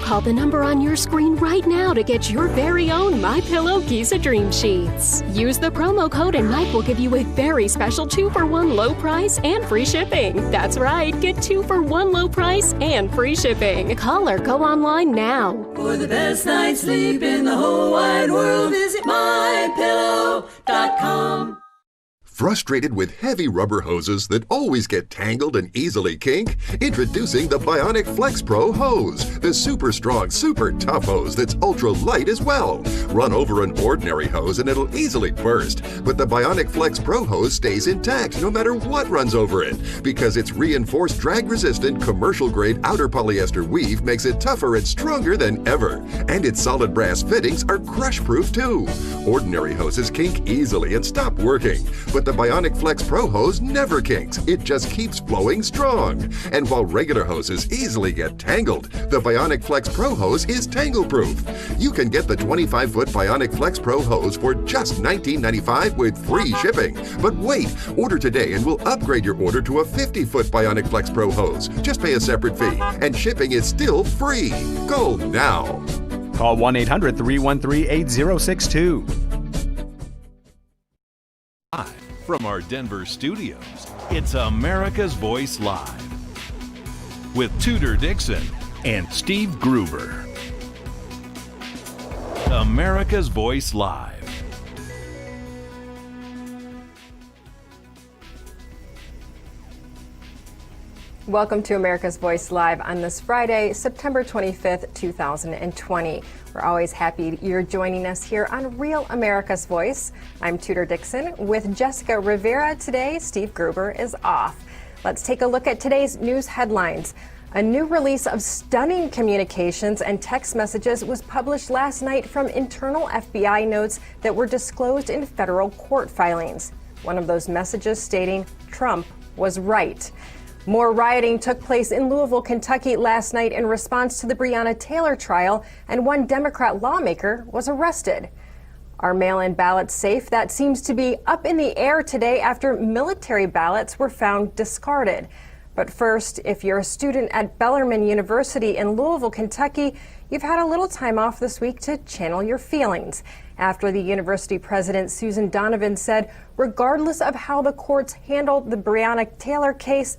call the number on your screen right now to get your very own MyPillow Giza Dream Sheets. Use the promo code and Mike will give you a very special 2-for-1 low price and free shipping. That's right, get 2 for 1 low price and free shipping. Call or go online now. For the best night's sleep in the whole wide world, visit MyPillow.com. Frustrated with heavy rubber hoses that always get tangled and easily kink? Introducing the Bionic Flex Pro hose, the super strong, super tough hose that's ultra light as well. Run over an ordinary hose and it'll easily burst, but the Bionic Flex Pro hose stays intact no matter what runs over it, because its reinforced drag-resistant commercial-grade outer polyester weave makes it tougher and stronger than ever. And its solid brass fittings are crush-proof too. Ordinary hoses kink easily and stop working, but the Bionic Flex Pro hose never kinks. It just keeps flowing strong. And while regular hoses easily get tangled, the Bionic Flex Pro hose is tangle-proof. You can get the 25-foot Bionic Flex Pro hose for just $19.95 with free shipping. But wait, order today and we'll upgrade your order to a 50-foot Bionic Flex Pro hose. Just pay a separate fee, and shipping is still free. Go now. Call 1-800-313-8062. From our Denver studios, it's America's Voice Live with Tudor Dixon and Steve Gruber. America's Voice Live. Welcome to America's Voice Live on this Friday, September 25th, 2020. We're always happy you're joining us here on Real America's Voice. I'm Tudor Dixon with Jessica Rivera today. Steve Gruber is off. Let's take a look at today's news headlines. A new release of stunning communications and text messages was published last night from internal FBI notes that were disclosed in federal court filings. One of those messages stating Trump was right. More rioting took place in Louisville, Kentucky last night in response to the Breonna Taylor trial, and one Democrat lawmaker was arrested. Our mail-in ballot safe, that seems to be up in the air today after military ballots were found discarded. But first, if you're a student at Bellarmine University in Louisville, Kentucky, you've had a little time off this week to channel your feelings after the university president, Susan Donovan, said regardless of how the courts handled the Breonna Taylor case,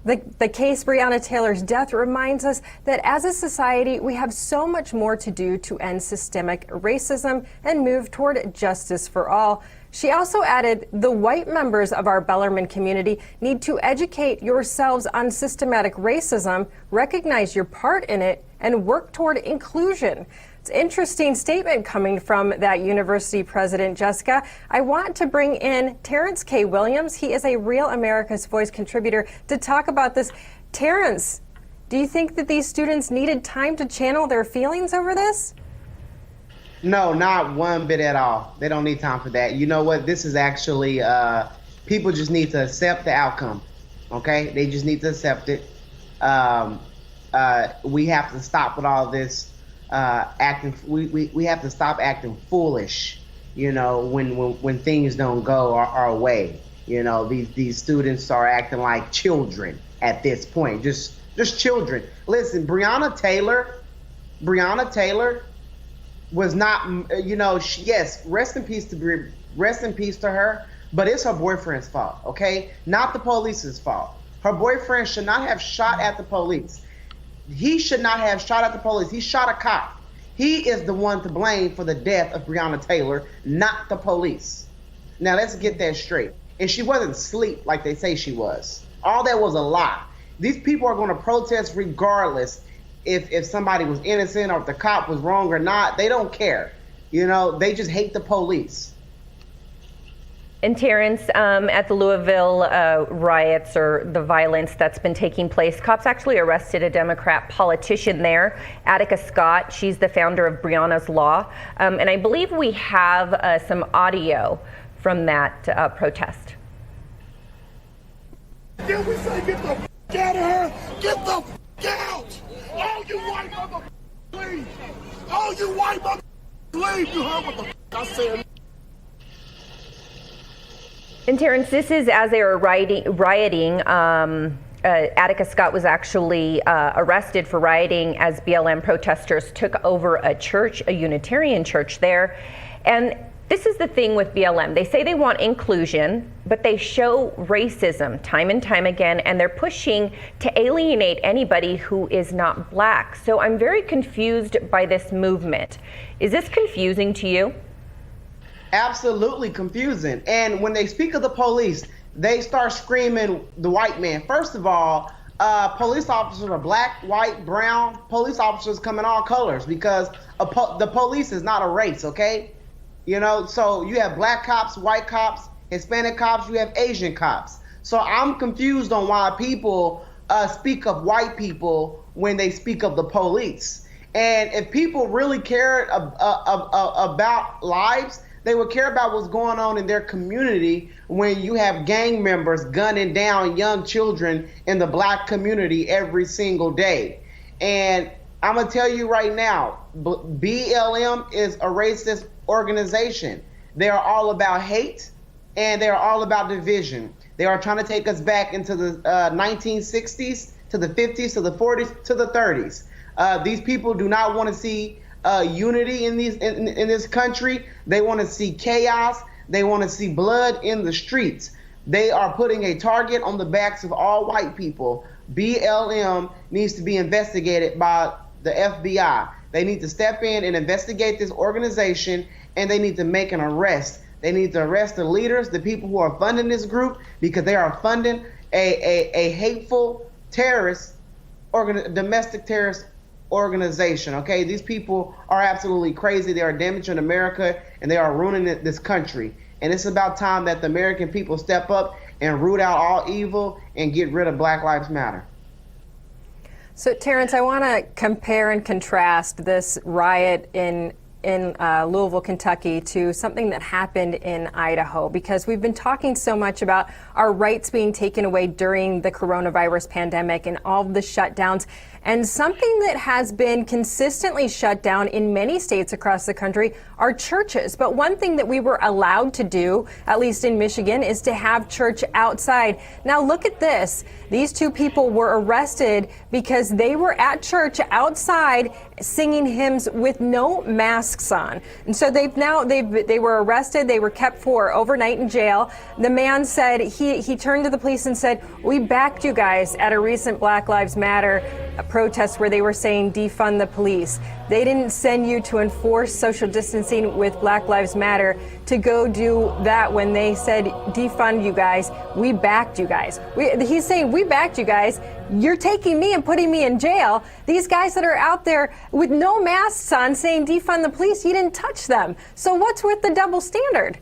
the case Breonna Taylor's death reminds us that as a society, we have so much more to do to end systemic racism and move toward justice for all. She also added, the white members of our Bellarmine community need to educate yourselves on systematic racism, recognize your part in it, and work toward inclusion. It's an interesting statement coming from that university president, Jessica. I want to bring in Terrence K. Williams. He is a Real America's Voice contributor to talk about this. Terrence, do you think that these students needed time to channel their feelings over this? No, not one bit at all. They don't need time for that. You know what? This is actually, people just need to accept the outcome, okay? They just need to accept it. We have to stop with all this we have to stop acting foolish, you know, when things don't go our way. You know, these students are acting like children at this point, just children. Listen, Breonna Taylor was not, you know, yes, rest in peace to her, but it's her boyfriend's fault, okay? Not the police's fault. Her boyfriend should not have shot at the police. He should not have shot at the police. He shot a cop. He is the one to blame for the death of Breonna Taylor, not the police. Now let's get that straight. And she wasn't asleep like they say she was. All that was a lie. These people are going to protest regardless if somebody was innocent or if the cop was wrong or not. They don't care. You know, they just hate the police. And Terrence, at the Louisville riots or the violence that's been taking place, cops actually arrested a Democrat politician there, Attica Scott. She's the founder of Breonna's Law. And I believe we have some audio from that protest. Did we say get the f*** out of her? Get the f*** out! All you white mother leave! All you white mother leave! You heard what the f*** I said? And Terrence, this is as they were rioting Attica Scott was actually arrested for rioting as BLM protesters took over a church, a Unitarian church there. And this is the thing with BLM. They say they want inclusion, but they show racism time and time again, and they're pushing to alienate anybody who is not black. So I'm very confused by this movement. Is this confusing to you? Absolutely confusing. And when they speak of the police, they start screaming the white man. First of all, police officers are black, white, brown. Police officers come in all colors because the police is not a race, okay? You know, so you have black cops, white cops, Hispanic cops, you have Asian cops. So I'm confused on why people speak of white people when they speak of the police. And if people really cared about lives, they would care about what's going on in their community when you have gang members gunning down young children in the black community every single day. And I'm gonna tell you right now, BLM is a racist organization. They are all about hate and they are all about division. They are trying to take us back into the 1960s, to the 50s, to the 40s, to the 30s. These people do not want to see unity in this country. They want to see chaos. They want to see blood in the streets. They are putting a target on the backs of all white people. BLM needs to be investigated by the FBI. They need to step in and investigate this organization, and they need to make an arrest. They need to arrest the leaders, the people who are funding this group, because they are funding a hateful terrorist, domestic terrorist organization, okay? These people are absolutely crazy. They are damaging America, and they are ruining this country. And it's about time that the American people step up and root out all evil and get rid of Black Lives Matter. So, Terrence, I want to compare and contrast this riot in Louisville, Kentucky, to something that happened in Idaho, because we've been talking so much about our rights being taken away during the coronavirus pandemic and all of the shutdowns. And something that has been consistently shut down in many states across the country are churches. But one thing that we were allowed to do, at least in Michigan, is to have church outside. Now look at this. These two people were arrested because they were at church outside singing hymns with no masks on. And so they were arrested. They were kept for overnight in jail. The man said, he turned to the police and said, "We backed you guys at a recent Black Lives Matter protest where they were saying defund the police. They didn't send you to enforce social distancing with Black Lives Matter to go do that when they said defund you guys. We backed you guys." He's saying, "We backed you guys. You're taking me and putting me in jail. These guys that are out there with no masks on saying defund the police, you didn't touch them." So what's with the double standard?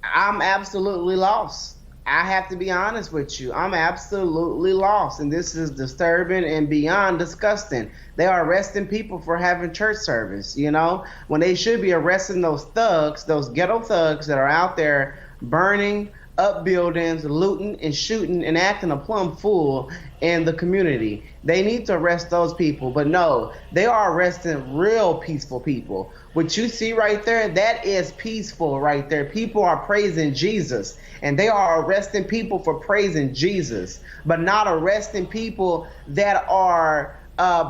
I'm absolutely lost. I have to be honest with you. I'm absolutely lost, and this is disturbing and beyond disgusting. They are arresting people for having church service, you know, when they should be arresting those thugs, those ghetto thugs that are out there burning up buildings, looting and shooting and acting a plumb fool in the community. They need to arrest those people, but no, they are arresting real peaceful people. What you see right there, that is peaceful right there. People are praising Jesus, and they are arresting people for praising Jesus, but not arresting people that are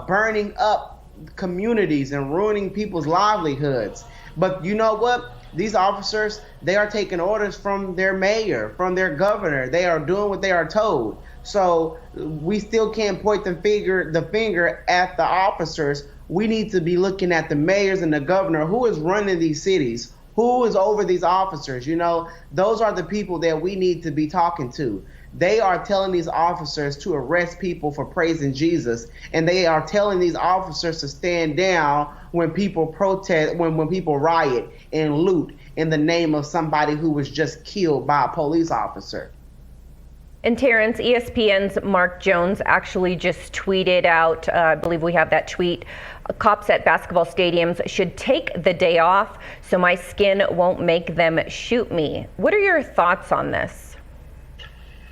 burning up communities and ruining people's livelihoods. But you know what? These officers, they are taking orders from their mayor, from their governor. They are doing what they are told. So we still can't point the finger at the officers. We need to be looking at the mayors and the governor. Who is running these cities? Who is over these officers? You know, those are the people that we need to be talking to. They are telling these officers to arrest people for praising Jesus, and they are telling these officers to stand down when people protest, when people riot and loot in the name of somebody who was just killed by a police officer. And Terrence, ESPN's Mark Jones actually just tweeted out, I believe we have that tweet, cops at basketball stadiums should take the day off so my skin won't make them shoot me. What are your thoughts on this?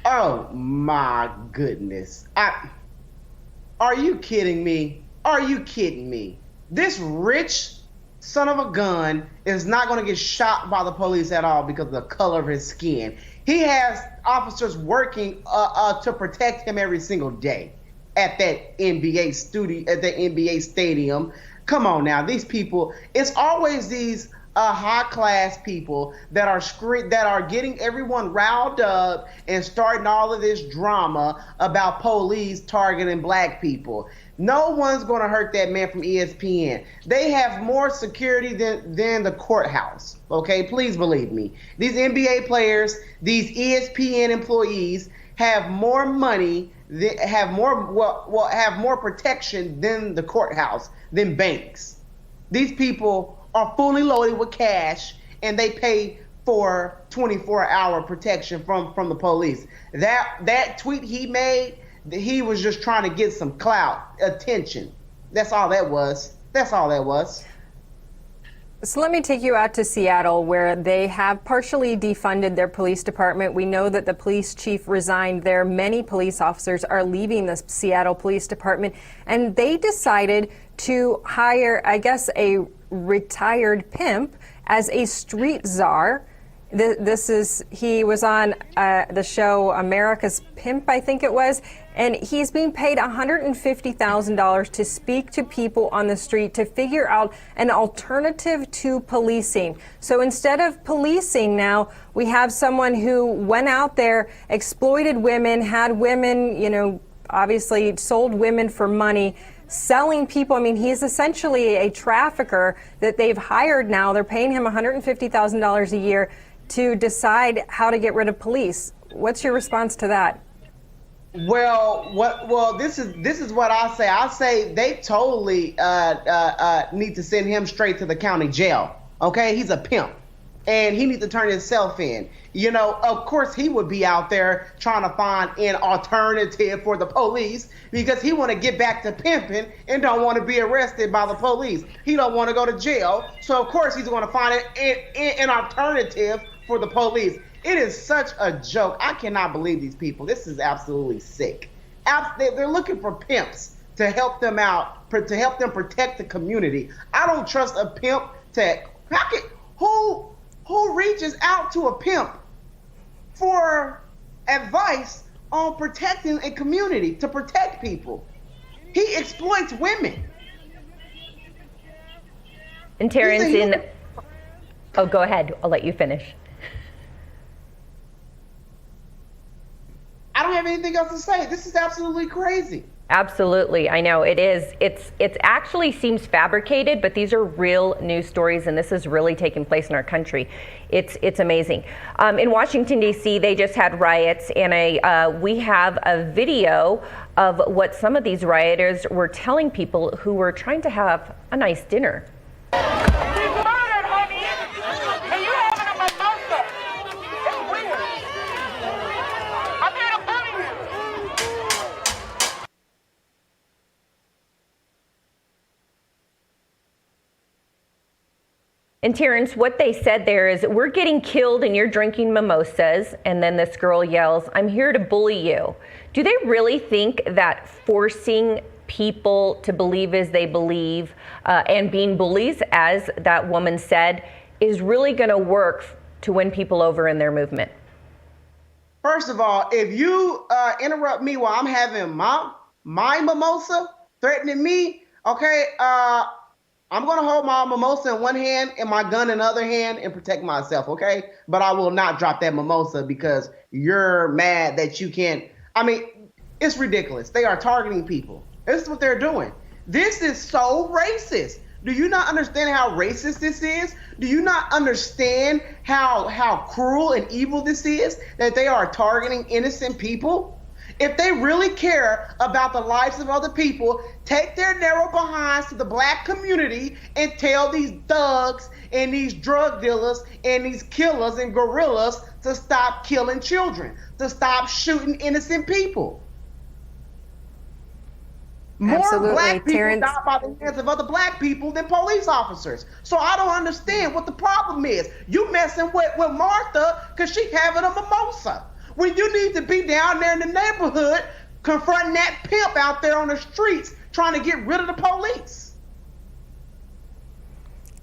Oh my goodness. Are you kidding me? Are you kidding me? This rich son of a gun is not going to get shot by the police at all because of the color of his skin. He has officers working to protect him every single day at that NBA studio, at the NBA stadium. Come on now, these people, it's always these high-class people that are getting everyone riled up and starting all of this drama about police targeting black people. No one's going to hurt that man from ESPN. They have more security than the courthouse, okay? Please believe me. These NBA players, these ESPN employees have more money, have more protection than the courthouse, than banks. These people are fully loaded with cash, and they pay for 24-hour protection from the police. That tweet he made, he was just trying to get some clout, attention. That's all that was. That's all that was. So let me take you out to Seattle, where they have partially defunded their police department. We know that the police chief resigned there. Many police officers are leaving the Seattle Police Department, and they decided to hire, I guess, a retired pimp as a street czar. He was on the show America's Pimp, I think it was, and he's being paid $150,000 to speak to people on the street to figure out an alternative to policing. So instead of policing now, we have someone who went out there, exploited women, had women, obviously sold women for money, selling people. I mean, he's essentially a trafficker that they've hired now. They're paying him $150,000 a year to decide how to get rid of police. What's your response to that? Well, this is what I say. I say they totally need to send him straight to the county jail. Okay, he's a pimp, and he needs to turn himself in. Of course, he would be out there trying to find an alternative for the police because he want to get back to pimping and don't want to be arrested by the police. He don't want to go to jail, so of course he's going to find an alternative for the police. It is such a joke. I cannot believe these people. This is absolutely sick. They're looking for pimps to help them out, to help them protect the community. I don't trust a pimp who reaches out to a pimp for advice on protecting a community, to protect people. He exploits women. And Terrence, oh, go ahead. I'll let you finish. I don't have anything else to say. This is absolutely crazy. Absolutely. I know it is. It's actually seems fabricated, but these are real news stories, and this is really taking place in our country. It's amazing. In Washington, D.C., they just had riots, and we have a video of what some of these rioters were telling people who were trying to have a nice dinner. And Terrence, what they said there is, we're getting killed and you're drinking mimosas. And then this girl yells, I'm here to bully you. Do they really think that forcing people to believe as they believe and being bullies, as that woman said, is really going to work to win people over in their movement? First of all, if you interrupt me while I'm having my mimosa, threatening me, okay, I'm going to hold my mimosa in one hand and my gun in the other hand and protect myself, okay? But I will not drop that mimosa because you're mad that you can't. I mean, it's ridiculous. They are targeting people. This is what they're doing. This is so racist. Do you not understand how racist this is? Do you not understand how cruel and evil this is, that they are targeting innocent people? If they really care about the lives of other people, take their narrow behinds to the black community and tell these thugs and these drug dealers and these killers and gorillas to stop killing children, to stop shooting innocent people. Absolutely. More black people Terrence, die by the hands of other black people than police officers. So I don't understand what the problem is. You messing with Martha because she having a mimosa, when you need to be down there in the neighborhood confronting that pimp out there on the streets trying to get rid of the police.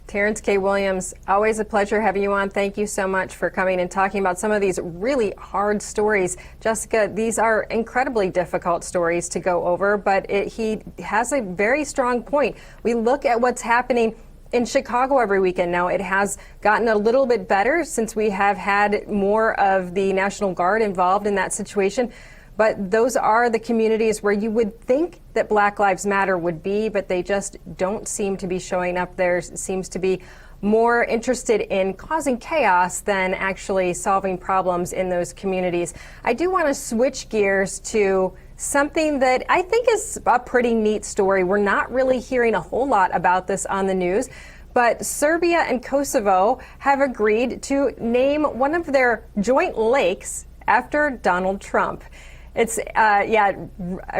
Terrence K. Williams, always a pleasure having you on. Thank you so much for coming and talking about some of these really hard stories. Jessica, these are incredibly difficult stories to go over, but he has a very strong point. We look at what's happening in Chicago every weekend now. It has gotten a little bit better since we have had more of the National Guard involved in that situation. But those are the communities where you would think that Black Lives Matter would be, but they just don't seem to be showing up. There seems to be more interested in causing chaos than actually solving problems in those communities. I do want to switch gears to something that I think is a pretty neat story. We're not really hearing a whole lot about this on the news, but Serbia and Kosovo have agreed to name one of their joint lakes after Donald Trump. It's,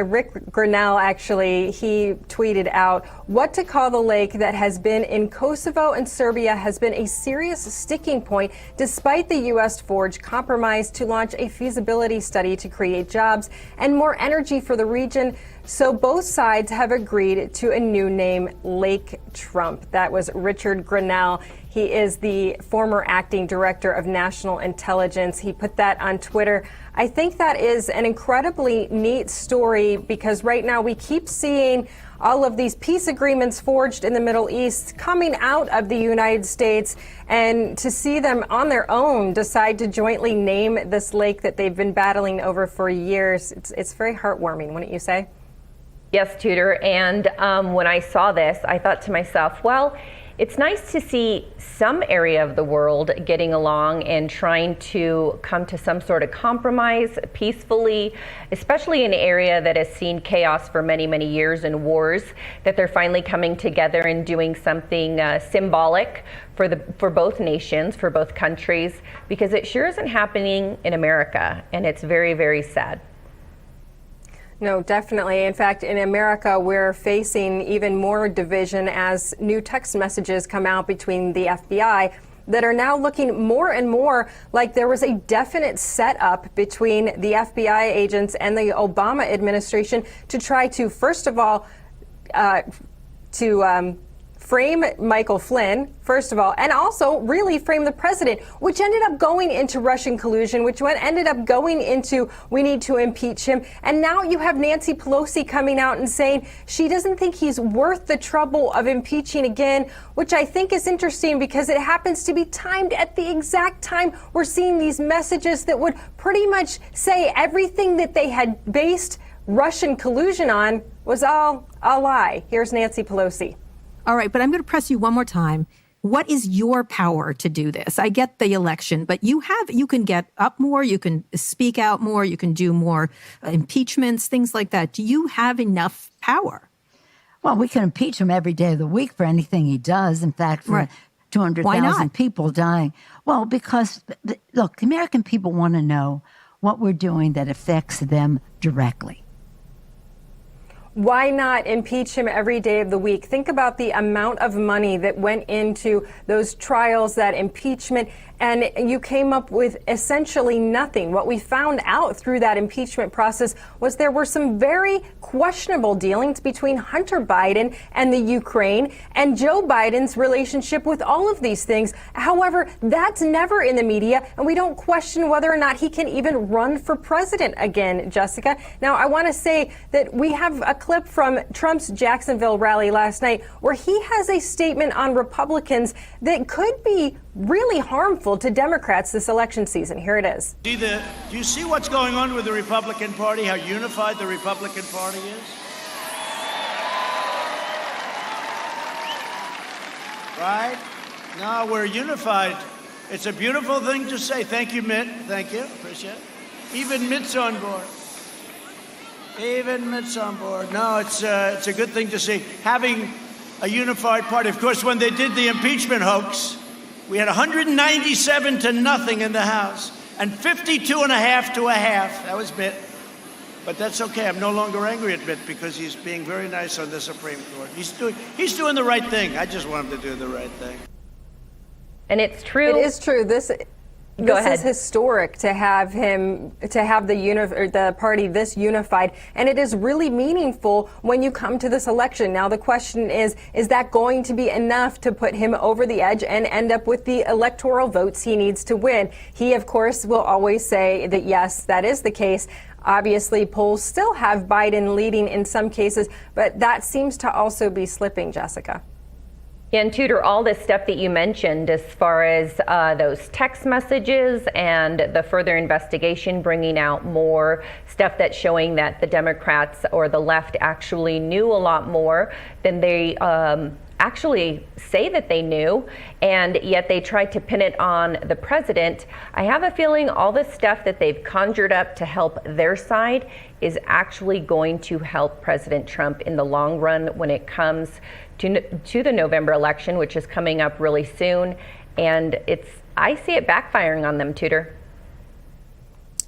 Rick Grinnell, actually, he tweeted out, what to call the lake that has been in Kosovo and Serbia has been a serious sticking point despite the U.S.-forged compromise to launch a feasibility study to create jobs and more energy for the region. So both sides have agreed to a new name, Lake Trump. That was Richard Grinnell. He is the former acting director of national intelligence. He put that on Twitter. I think that is an incredibly neat story because right now we keep seeing all of these peace agreements forged in the Middle East coming out of the United States, and to see them on their own decide to jointly name this lake that they've been battling over for years, it's very heartwarming, wouldn't you say? Yes, Tudor. And when I saw this, I thought to myself, well, it's nice to see some area of the world getting along and trying to come to some sort of compromise peacefully, especially in an area that has seen chaos for many, many years and wars, that they're finally coming together and doing something symbolic for both nations, for both countries, because it sure isn't happening in America, and it's very, very sad. No, definitely. In fact, in America, we're facing even more division as new text messages come out between the FBI that are now looking more and more like there was a definite setup between the FBI agents and the Obama administration to try to, first of all, frame Michael Flynn, first of all, and also really frame the president, which ended up going into Russian collusion, which ended up going into we need to impeach him. And now you have Nancy Pelosi coming out and saying she doesn't think he's worth the trouble of impeaching again, which I think is interesting because it happens to be timed at the exact time we're seeing these messages that would pretty much say everything that they had based Russian collusion on was all a lie. Here's Nancy Pelosi. All right, but I'm going to press you one more time. What is your power to do this? I get the election, but you can get up more, you can speak out more, you can do more impeachments, things like that. Do you have enough power? Well, we can impeach him every day of the week for anything he does. In fact, for 200,000 people dying. Well, because, look, the American people want to know what we're doing that affects them directly. Why not impeach him every day of the week? Think about the amount of money that went into those trials, that impeachment, and you came up with essentially nothing. What we found out through that impeachment process was there were some very questionable dealings between Hunter Biden and the Ukraine and Joe Biden's relationship with all of these things. However, that's never in the media, and we don't question whether or not he can even run for president again, Jessica. Now, I want to say that we have a clip from Trump's Jacksonville rally last night where he has a statement on Republicans that could be really harmful to Democrats this election season. Here it is. Do you see what's going on with the Republican Party, how unified the Republican Party is? Right? No, we're unified. It's a beautiful thing to say. Thank you, Mitt. Thank you. Appreciate it. Even Mitt's on board. Even Mitt's on board. No, it's a good thing to see. Having a unified party. Of course, when they did the impeachment hoax, we had 197 to nothing in the House and 52 and a half to a half. That was Mitt. But that's okay. I'm no longer angry at Mitt because he's being very nice on the Supreme Court. He's doing the right thing. I just want him to do the right thing. And it's true. It is true. This is historic to have the party this unified, and it is really meaningful when you come to this election. Now the question is that going to be enough to put him over the edge and end up with the electoral votes he needs to win? He, of course, will always say that yes, that is the case. Obviously, polls still have Biden leading in some cases, but that seems to also be slipping, Jessica. And Tudor, all this stuff that you mentioned as far as those text messages and the further investigation bringing out more stuff that's showing that the Democrats or the left actually knew a lot more than they actually say that they knew, and yet they tried to pin it on the president. I have a feeling all this stuff that they've conjured up to help their side is actually going to help President Trump in the long run when it comes to the November election, which is coming up really soon. And I see it backfiring on them, Tudor.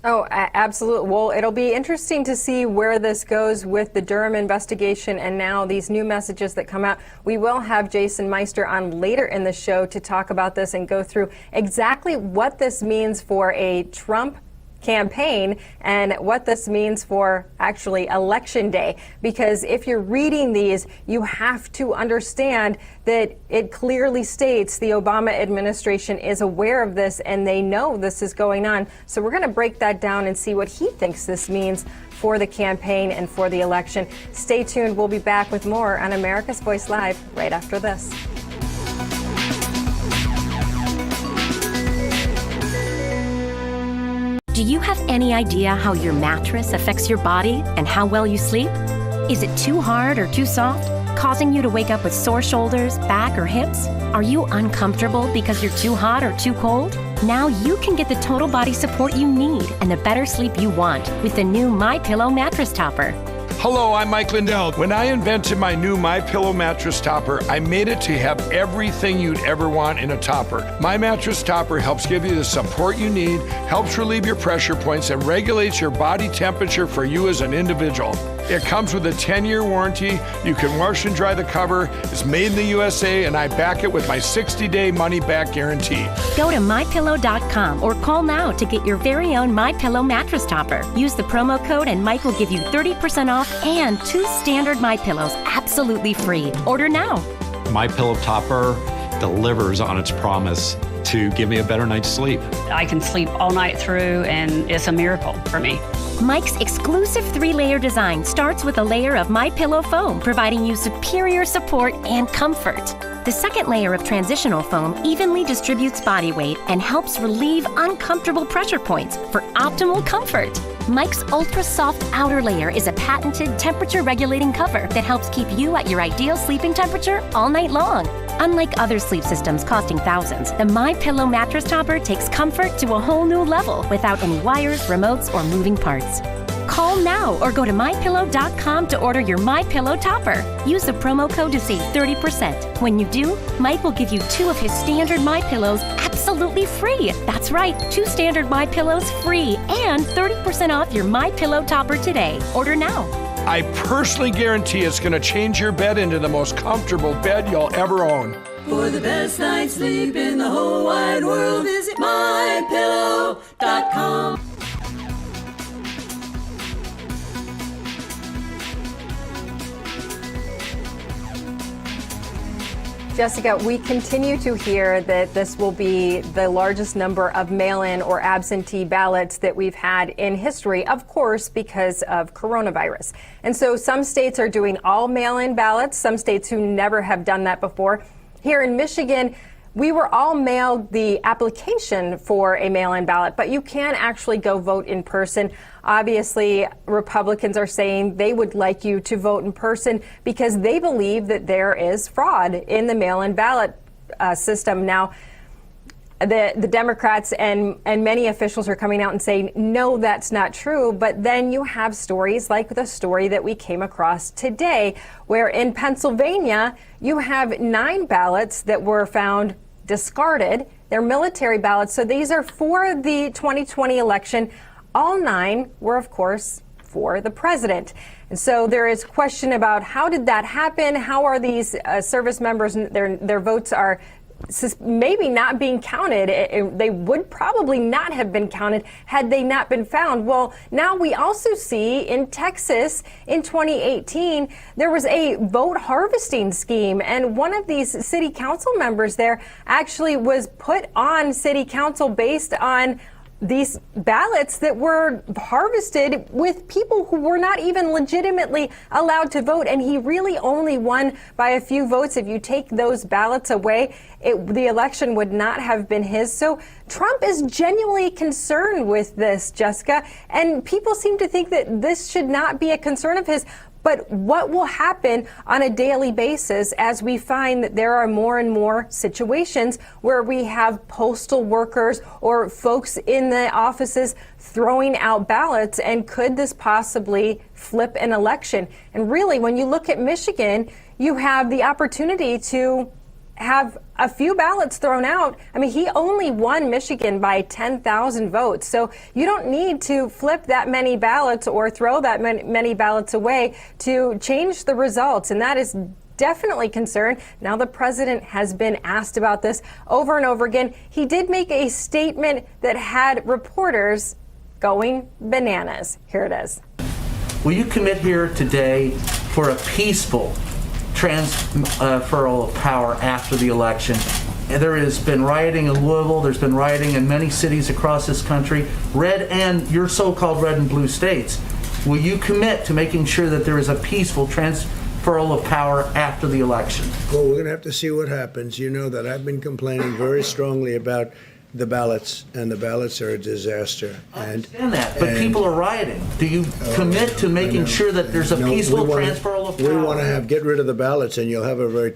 Oh, absolutely. Well, it'll be interesting to see where this goes with the Durham investigation and now these new messages that come out. We will have Jason Meister on later in the show to talk about this and go through exactly what this means for a Trump campaign and what this means for actually election day. Because if you're reading these, you have to understand that it clearly states the Obama administration is aware of this and they know this is going on. So we're going to break that down and see what he thinks this means for the campaign and for the election. Stay tuned. We'll be back with more on America's Voice Live right after this. Do you have any idea how your mattress affects your body and how well you sleep? Is it too hard or too soft, causing you to wake up with sore shoulders, back, or hips? Are you uncomfortable because you're too hot or too cold? Now you can get the total body support you need and the better sleep you want with the new MyPillow mattress topper. Hello, I'm Mike Lindell. When I invented my new MyPillow mattress topper, I made it to have everything you'd ever want in a topper. My mattress topper helps give you the support you need, helps relieve your pressure points, and regulates your body temperature for you as an individual. It comes with a 10-year warranty. You can wash and dry the cover. It's made in the USA, and I back it with my 60-day money-back guarantee. Go to MyPillow.com or call now to get your very own MyPillow mattress topper. Use the promo code and Mike will give you 30% off and 2 standard MyPillows absolutely free. Order now. MyPillow topper delivers on its promise to give me a better night's sleep. I can sleep all night through, and it's a miracle for me. Mike's exclusive 3-layer design starts with a layer of MyPillow foam, providing you superior support and comfort. The second layer of transitional foam evenly distributes body weight and helps relieve uncomfortable pressure points for optimal comfort. Mike's ultra soft outer layer is a patented temperature regulating cover that helps keep you at your ideal sleeping temperature all night long. Unlike other sleep systems costing thousands, the MyPillow mattress topper takes comfort to a whole new level without any wires, remotes, or moving parts. Call now or go to MyPillow.com to order your MyPillow topper. Use the promo code to save 30%. When you do, Mike will give you 2 of his standard MyPillows absolutely free. That's right, 2 standard MyPillows free and 30% off your MyPillow topper today. Order now. I personally guarantee it's going to change your bed into the most comfortable bed you'll ever own. For the best night's sleep in the whole wide world, visit MyPillow.com. Jessica, we continue to hear that this will be the largest number of mail-in or absentee ballots that we've had in history, of course, because of coronavirus. And so some states are doing all mail-in ballots, some states who never have done that before. Here in Michigan, we were all mailed the application for a mail-in ballot, but you can actually go vote in person. Obviously, Republicans are saying they would like you to vote in person because they believe that there is fraud in the mail-in ballot system. Now, the Democrats and many officials are coming out and saying, no, that's not true. But then you have stories like the story that we came across today, where in Pennsylvania, you have 9 ballots that were found discarded. They're military ballots. So these are for the 2020 election. All 9 were, of course, for the president. And so there is question about how did that happen? How are these service members, their votes are maybe not being counted. They would probably not have been counted had they not been found. Well, now we also see in Texas in 2018, there was a vote harvesting scheme, and one of these city council members there actually was put on city council based on these ballots that were harvested with people who were not even legitimately allowed to vote. And he really only won by a few votes. If you take those ballots away, the election would not have been his. So Trump is genuinely concerned with this, Jessica. And people seem to think that this should not be a concern of his. But what will happen on a daily basis as we find that there are more and more situations where we have postal workers or folks in the offices throwing out ballots? And could this possibly flip an election? And really, when you look at Michigan, you have the opportunity to have a few ballots thrown out. I mean, he only won Michigan by 10,000 votes. So you don't need to flip that many ballots or throw that many ballots away to change the results. And that is definitely concerned. Now the president has been asked about this over and over again. He did make a statement that had reporters going bananas. Here it is. Will you commit here today for a peaceful transferal of power after the election? And there has been rioting in Louisville. There's been rioting in many cities across this country, red and your so-called red and blue states. Will you commit to making sure that there is a peaceful transferal of power after the election? Well, we're going to have to see what happens. You know that I've been complaining very strongly about the ballots, and the ballots are a disaster. I understand that, but people are rioting. Do you commit to making sure that there's a peaceful transferal of power? We want to get rid of the ballots, and we'll have a very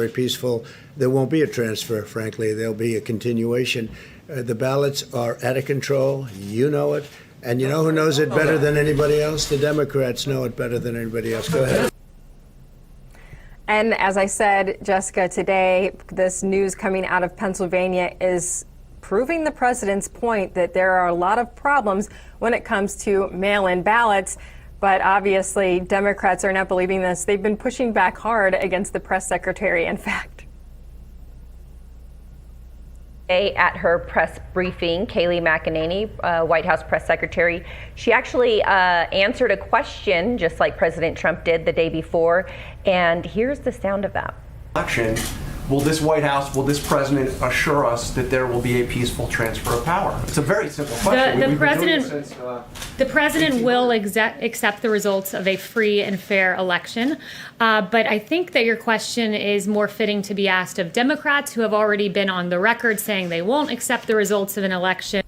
peaceful. There won't be a transfer, frankly. There'll be a continuation. The ballots are out of control. You know it, and you know who knows it better than anybody else? The Democrats know it better than anybody else. Go ahead. And as I said, Jessica, today, this news coming out of Pennsylvania is proving the president's point that there are a lot of problems when it comes to mail-in ballots. But obviously, Democrats are not believing this. They've been pushing back hard against the press secretary, in fact. At her press briefing, Kayleigh McEnany, White House press secretary, she actually answered a question just like President Trump did the day before. And here's the sound of that. Election, will this White House, will this president assure us that there will be a peaceful transfer of power? It's a very simple question. The president will accept the results of a free and fair election. But I think that your question is more fitting to be asked of Democrats who have already been on the record saying they won't accept the results of an election.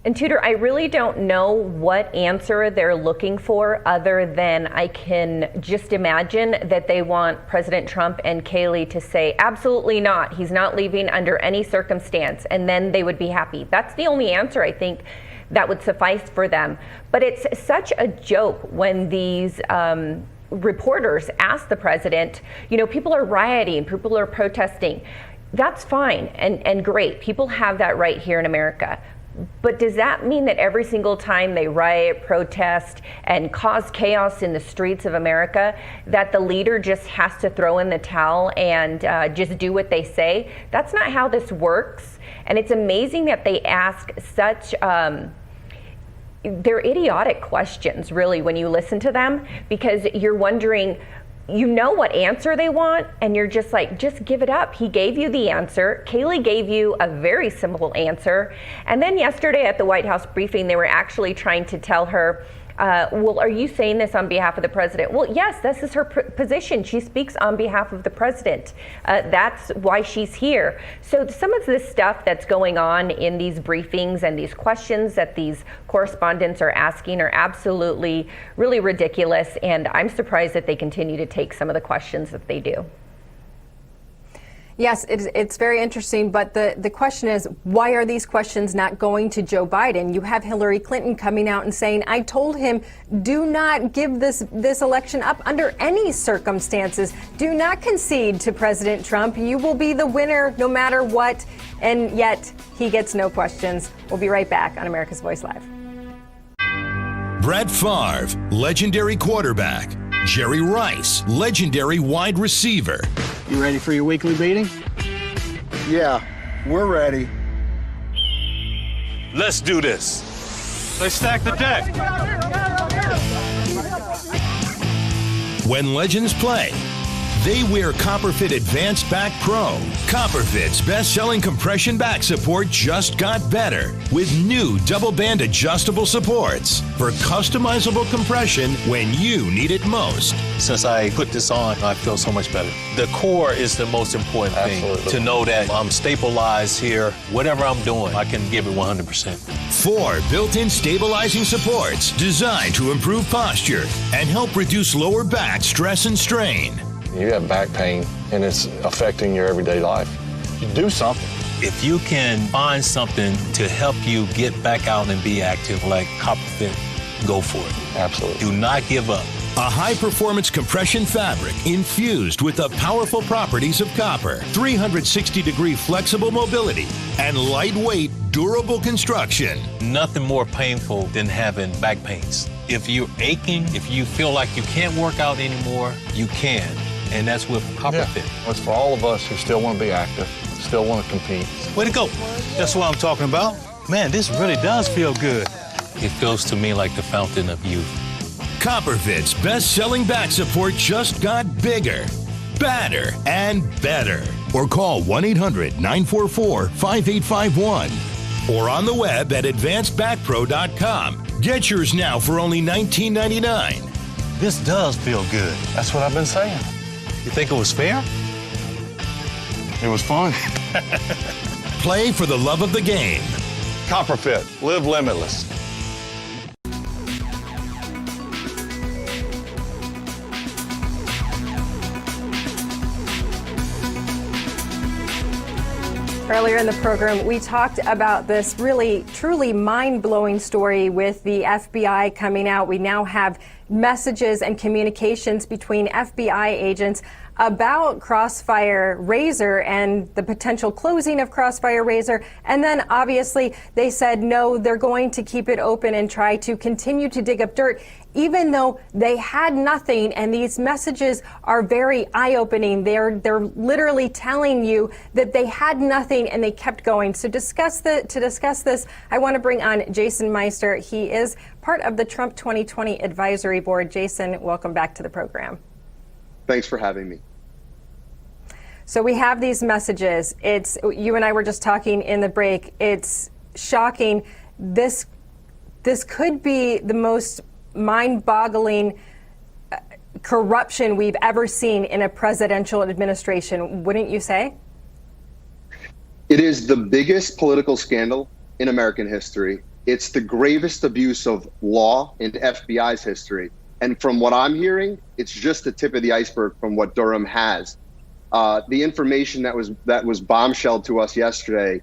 And Tudor, I really don't know what answer they're looking for other than I can just imagine that they want President Trump and Kayleigh to say, absolutely not. He's not leaving under any circumstance. And then they would be happy. That's the only answer I think that would suffice for them. But it's such a joke when these reporters ask the president, you know, people are rioting, people are protesting. That's fine and great. People have that right here in America. But does that mean that every single time they riot, protest, and cause chaos in the streets of America, that the leader just has to throw in the towel and just do what they say? That's not how this works. And it's amazing that they ask such, they're idiotic questions, really, when you listen to them, because you're wondering, you know what answer they want, and you're just like, just give it up. He gave you the answer. Kayleigh gave you a very simple answer. And then yesterday at the White House briefing, they were actually trying to tell her, well, are you saying this on behalf of the president? Well, yes, this is her position. She speaks on behalf of the president. That's why she's here. So some of this stuff that's going on in these briefings and these questions that these correspondents are asking are absolutely really ridiculous. And I'm surprised that they continue to take some of the questions that they do. Yes, it's very interesting, but the question is, why are these questions not going to Joe Biden? You have Hillary Clinton coming out and saying, I told him, do not give this election up under any circumstances. Do not concede to President Trump. You will be the winner no matter what. And yet he gets no questions. We'll be right back on America's Voice Live. Brett Favre, legendary quarterback. Jerry Rice, legendary wide receiver. You ready for your weekly meeting? Yeah, we're ready. Let's do this. Let's stack the deck. When legends play, they wear CopperFit Advanced Back Pro. CopperFit's best-selling compression back support just got better with new double-band adjustable supports for customizable compression when you need it most. Since I put this on, I feel so much better. The core is the most important thing. Absolutely. To know that I'm stabilized here. Whatever I'm doing, I can give it 100%. 4 built-in stabilizing supports designed to improve posture and help reduce lower back stress and strain. You have back pain, and it's affecting your everyday life. You do something. If you can find something to help you get back out and be active like CopperFit, go for it. Absolutely. Do not give up. A high-performance compression fabric infused with the powerful properties of copper, 360-degree flexible mobility, and lightweight, durable construction. Nothing more painful than having back pains. If you're aching, if you feel like you can't work out anymore, you can. And that's with CopperFit. Yeah. It's for all of us who still want to be active, still want to compete. Way to go. That's what I'm talking about. Man, this really does feel good. It feels to me like the fountain of youth. CopperFit's best-selling back support just got bigger, badder, and better. Or call 1-800-944-5851. Or on the web at advancedbackpro.com. Get yours now for only $19.99. This does feel good. That's what I've been saying. You think it was fair? It was fun. Play for the love of the game. CopperFit, live limitless. Earlier in the program, we talked about this really, truly mind-blowing story with the FBI coming out. We now have messages and communications between FBI agents about Crossfire Razor and the potential closing of Crossfire Razor. And then obviously they said, no, they're going to keep it open and try to continue to dig up dirt, even though they had nothing. And these messages are very eye-opening. They're literally telling you that they had nothing and they kept going. So to discuss this, I want to bring on Jason Meister. He is part of the Trump 2020 Advisory Board. Jason, welcome back to the program. Thanks for having me. So we have these messages. You and I were just talking in the break. It's shocking. This could be the most mind-boggling corruption we've ever seen in a presidential administration, wouldn't you say? It is the biggest political scandal in American history. It's the gravest abuse of law in FBI's history. And from what I'm hearing, it's just the tip of the iceberg from what Durham has. The information that was bombshelled to us yesterday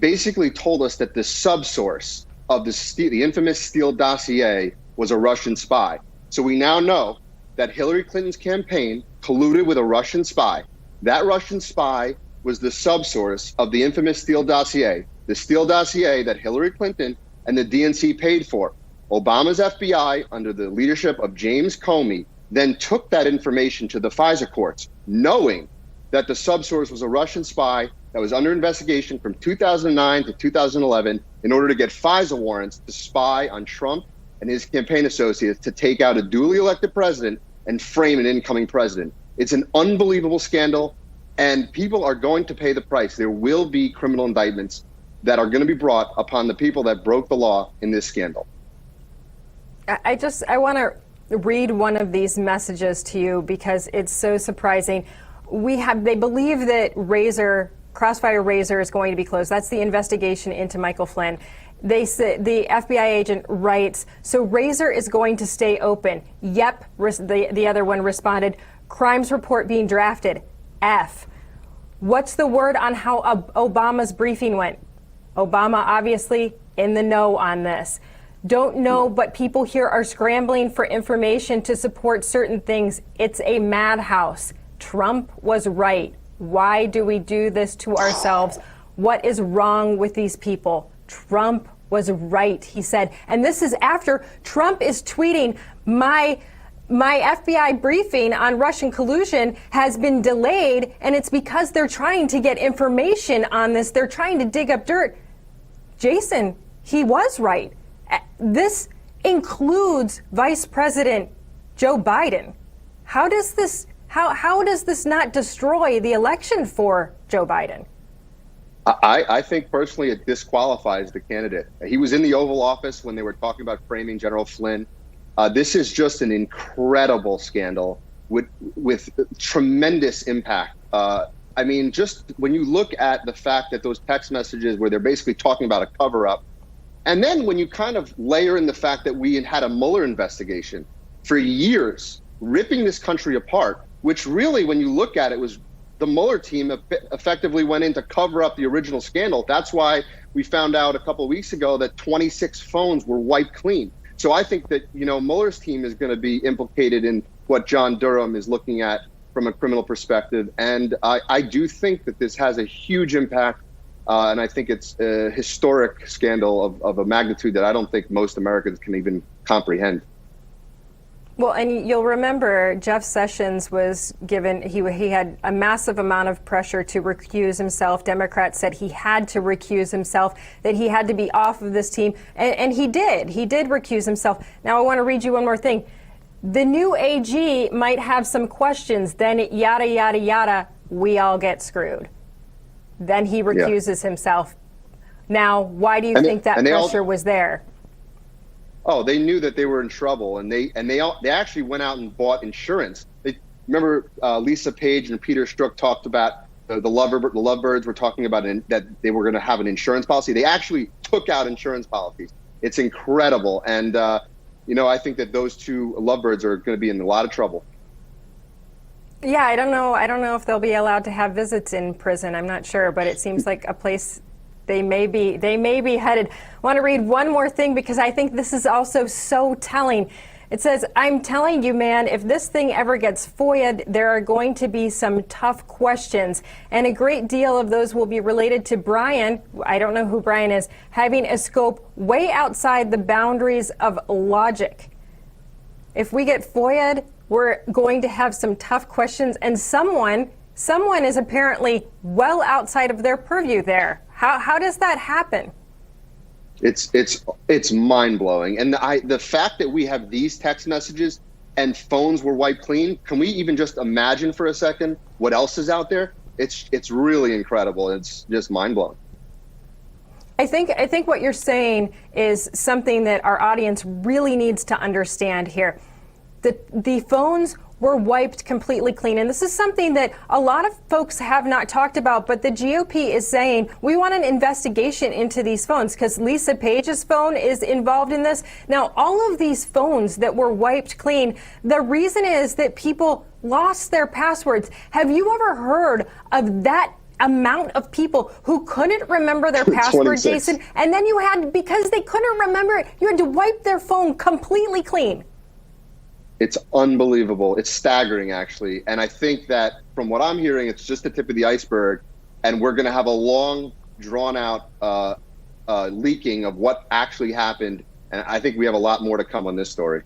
basically told us that the subsource of the infamous Steele dossier was a Russian spy. So we now know that Hillary Clinton's campaign colluded with a Russian spy. That Russian spy was the subsource of the infamous Steele dossier, the Steele dossier that Hillary Clinton and the DNC paid for. Obama's FBI, under the leadership of James Comey, then took that information to the FISA courts, knowing that the subsource was a Russian spy that was under investigation from 2009 to 2011 in order to get FISA warrants to spy on Trump and his campaign associates to take out a duly elected president and frame an incoming president. It's an unbelievable scandal, and people are going to pay the price. There will be criminal indictments that are going to be brought upon the people that broke the law in this scandal. I want to read one of these messages to you because it's so surprising. They believe that Crossfire Razor is going to be closed. That's the investigation into Michael Flynn. They say, the FBI agent writes, so Razor is going to stay open. Yep, the other one responded, crimes report being drafted. F. What's the word on how Obama's briefing went? Obama obviously in the know on this. Don't know, but people here are scrambling for information to support certain things. It's a madhouse. Trump was right. Why do we do this to ourselves? What is wrong with these people? Trump was right, he said. And this is after Trump is tweeting, my my FBI briefing on Russian collusion has been delayed, and it's because they're trying to get information on this. They're trying to dig up dirt. Jason, he was right. This includes Vice President Joe Biden. How does this not destroy the election for Joe Biden? I think personally it disqualifies the candidate. He was in the Oval Office when they were talking about framing General Flynn. This is just an incredible scandal with tremendous impact. I mean, just when you look at the fact that those text messages where they're basically talking about a cover-up, and then when you kind of layer in the fact that we had a Mueller investigation for years, ripping this country apart, which really, when you look at it, was the Mueller team effectively went in to cover up the original scandal. That's why we found out a couple of weeks ago that 26 phones were wiped clean. So I think that, Mueller's team is going to be implicated in what John Durham is looking at from a criminal perspective. And I do think that this has a huge impact. And I think it's a historic scandal of a magnitude that I don't think most Americans can even comprehend. Well, and you'll remember Jeff Sessions was given, he had a massive amount of pressure to recuse himself. Democrats said he had to recuse himself, that he had to be off of this team. And he did recuse himself. Now, I want to read you one more thing. The new AG might have some questions, then yada, yada, yada, we all get screwed. Then he recuses himself. Now, why do you think that pressure was there? Oh, they knew that they were in trouble, and they actually went out and bought insurance. Remember Lisa Page and Peter Strzok talked about the Lovebirds were talking about that they were going to have an insurance policy. They actually took out insurance policies. It's incredible, and I think that those two Lovebirds are going to be in a lot of trouble. Yeah, I don't know if they'll be allowed to have visits in prison. I'm not sure, but it seems like a place they may be headed. I want to read one more thing because I think this is also so telling. It says, I'm telling you, man, if this thing ever gets FOIA'd, there are going to be some tough questions. And a great deal of those will be related to Brian, I don't know who Brian is, having a scope way outside the boundaries of logic. If we get FOIA'd, we're going to have some tough questions. And someone is apparently well outside of their purview there. How does that happen? It's mind-blowing. And the fact that we have these text messages and phones were wiped clean, can we even just imagine for a second what else is out there? It's really incredible. It's just mind-blowing. I think what you're saying is something that our audience really needs to understand here. The phones were wiped completely clean. And this is something that a lot of folks have not talked about, but the GOP is saying we want an investigation into these phones because Lisa Page's phone is involved in this. Now, all of these phones that were wiped clean, the reason is that people lost their passwords. Have you ever heard of that amount of people who couldn't remember their password, 26. Jason? And then because they couldn't remember it, you had to wipe their phone completely clean. It's unbelievable. It's staggering, actually. And I think that from what I'm hearing, it's just the tip of the iceberg. And we're going to have a long, drawn-out leaking of what actually happened. And I think we have a lot more to come on this story.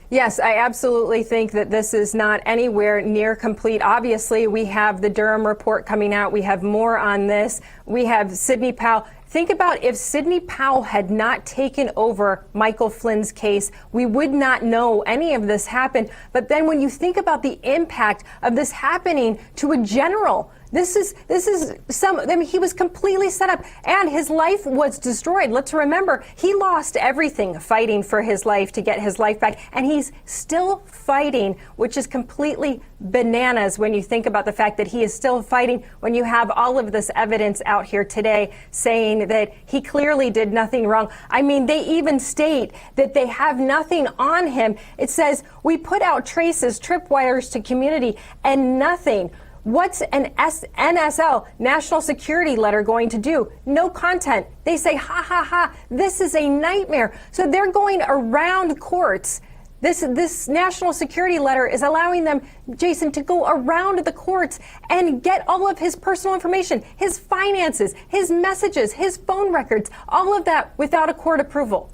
Yes, I absolutely think that this is not anywhere near complete. Obviously, we have the Durham report coming out. We have more on this. We have Sidney Powell. Think about if Sidney Powell had not taken over Michael Flynn's case, we would not know any of this happened. But then when you think about the impact of this happening to a general, this is he was completely set up and his life was destroyed. Let's remember, he lost everything fighting for his life to get his life back. And he's still fighting, which is completely bananas when you think about the fact that he is still fighting when you have all of this evidence out here today saying that he clearly did nothing wrong. I mean, they even state that they have nothing on him. It says, we put out traces, tripwires to community, and nothing. What's an NSL, National Security Letter, going to do? No content. They say, ha, ha, ha, this is a nightmare. So they're going around courts. This National Security Letter is allowing them, Jason, to go around the courts and get all of his personal information, his finances, his messages, his phone records, all of that without a court approval.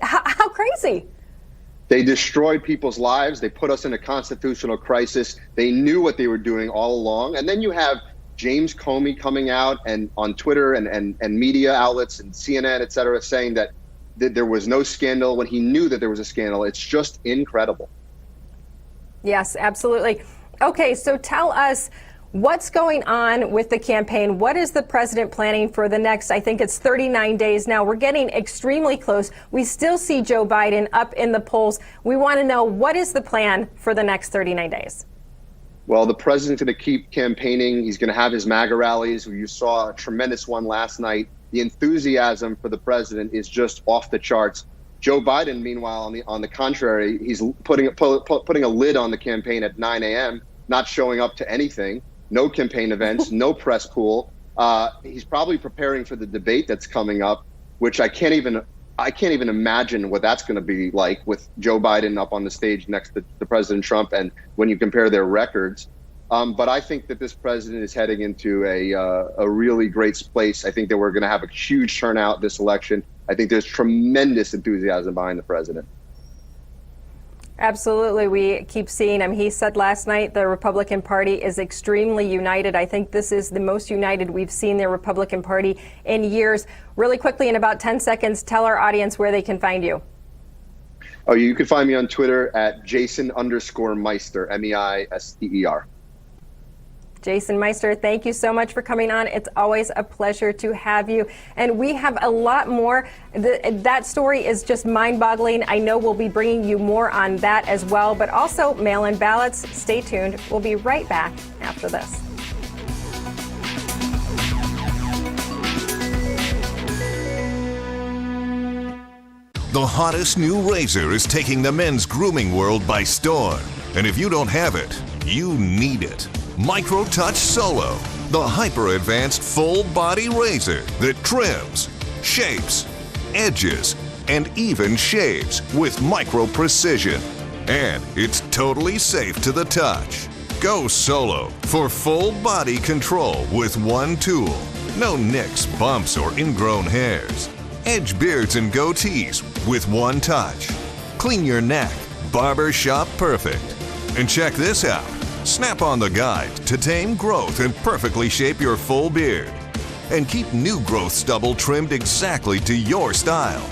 How crazy? They destroyed people's lives. They put us in a constitutional crisis. They knew what they were doing all along. And then you have James Comey coming out and on Twitter and media outlets and CNN, et cetera, saying that there was no scandal when he knew that there was a scandal. It's just incredible. Yes, absolutely. Okay, so tell us what's going on with the campaign. What is the president planning for the next, I think it's 39 days now. We're getting extremely close. We still see Joe Biden up in the polls. We want to know, what is the plan for the next 39 days? Well, the president's going to keep campaigning. He's going to have his MAGA rallies. You saw a tremendous one last night. The enthusiasm for the president is just off the charts. Joe Biden, meanwhile, on the contrary, he's putting a lid on the campaign at 9 a.m., not showing up to anything, no campaign events, no press pool. He's probably preparing for the debate that's coming up, which I can't even imagine what that's going to be like with Joe Biden up on the stage next to President Trump, and when you compare their records. But I think that this president is heading into a really great place. I think that we're going to have a huge turnout this election. I think there's tremendous enthusiasm behind the president. Absolutely. We keep seeing him. He said last night the Republican Party is extremely united. I think this is the most united we've seen the Republican Party in years. Really quickly, in about 10 seconds, tell our audience where they can find you. Oh, you can find me on Twitter at Jason_Meister, M-E-I-S-T-E-R. Jason Meister, thank you so much for coming on. It's always a pleasure to have you. And we have a lot more. That story is just mind-boggling. I know we'll be bringing you more on that as well, but also mail-in ballots. Stay tuned. We'll be right back after this. The hottest new razor is taking the men's grooming world by storm. And if you don't have it, you need it. Micro Touch Solo, the hyper-advanced full-body razor that trims, shapes, edges, and even shaves with micro precision. And it's totally safe to the touch. Go solo for full body control with one tool. No nicks, bumps, or ingrown hairs. Edge beards and goatees with one touch. Clean your neck, barber shop perfect. And check this out. Snap on the guide to tame growth and perfectly shape your full beard. And keep new growth stubble trimmed exactly to your style.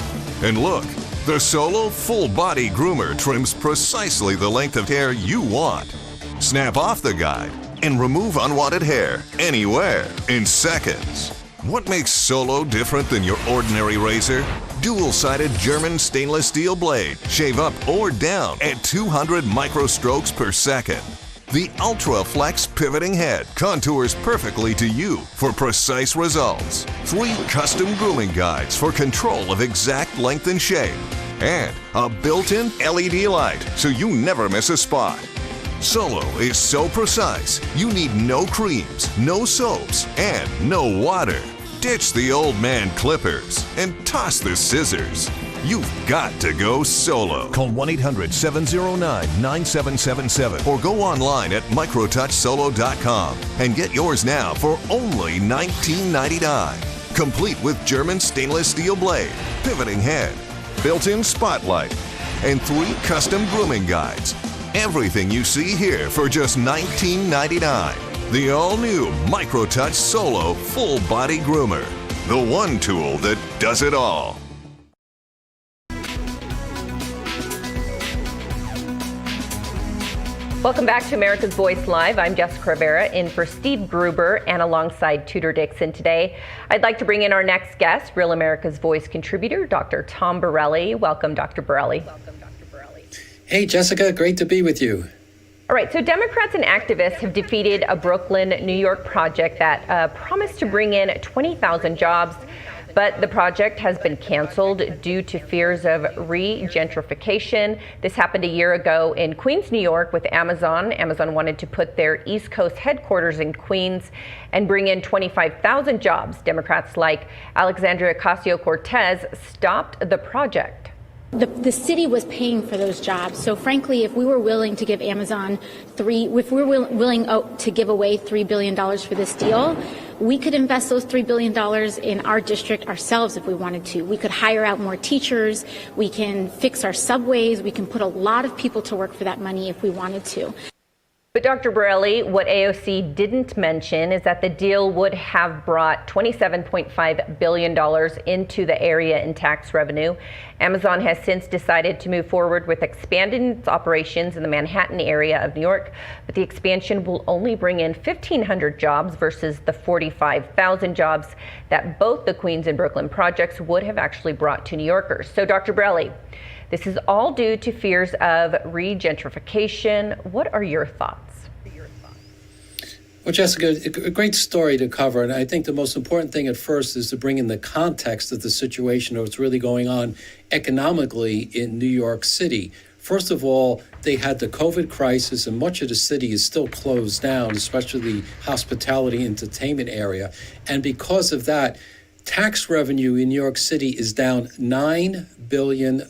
And look, the Solo Full Body Groomer trims precisely the length of hair you want. Snap off the guide and remove unwanted hair anywhere in seconds. What makes Solo different than your ordinary razor? Dual-sided German stainless steel blade. Shave up or down at 200 microstrokes per second. The Ultra Flex pivoting head contours perfectly to you for precise results. 3 custom grooming guides for control of exact length and shape. And a built-in LED light so you never miss a spot. Solo is so precise, you need no creams, no soaps, and no water. Ditch the old man clippers and toss the scissors. You've got to go solo. Call 1-800-709-9777 or go online at microtouchsolo.com and get yours now for only $19.99. Complete with German stainless steel blade, pivoting head, built-in spotlight, and 3 custom grooming guides. Everything you see here for just $19.99. The all-new MicroTouch Solo Full Body Groomer. The one tool that does it all. Welcome back to America's Voice Live. I'm Jessica Rivera in for Steve Gruber and alongside Tudor Dixon today. I'd like to bring in our next guest, Real America's Voice contributor, Dr. Tom Borelli. Welcome, Dr. Borelli. Hey, Jessica, great to be with you. All right, so Democrats and activists have defeated a Brooklyn, New York project that promised to bring in 20,000 jobs. But the project has been canceled due to fears of re-gentrification. This happened a year ago in Queens, New York with Amazon. Amazon wanted to put their East Coast headquarters in Queens and bring in 25,000 jobs. Democrats like Alexandria Ocasio-Cortez stopped the project. The city was paying for those jobs. So frankly, if we were willing to give Amazon willing to give away $3 billion for this deal, we could invest those $3 billion in our district ourselves if we wanted to. We could hire out more teachers. We can fix our subways. We can put a lot of people to work for that money if we wanted to. But Dr. Borelli, what AOC didn't mention is that the deal would have brought $27.5 billion into the area in tax revenue. Amazon has since decided to move forward with expanding its operations in the Manhattan area of New York, but the expansion will only bring in 1,500 jobs versus the 45,000 jobs that both the Queens and Brooklyn projects would have actually brought to New Yorkers. So Dr. Borelli, this is all due to fears of re-gentrification. What are your thoughts? Well, Jessica, a great story to cover. And I think the most important thing at first is to bring in the context of the situation of what's really going on economically in New York City. First of all, they had the COVID crisis, and much of the city is still closed down, especially the hospitality entertainment area. And because of that, tax revenue in New York City is down $9 billion.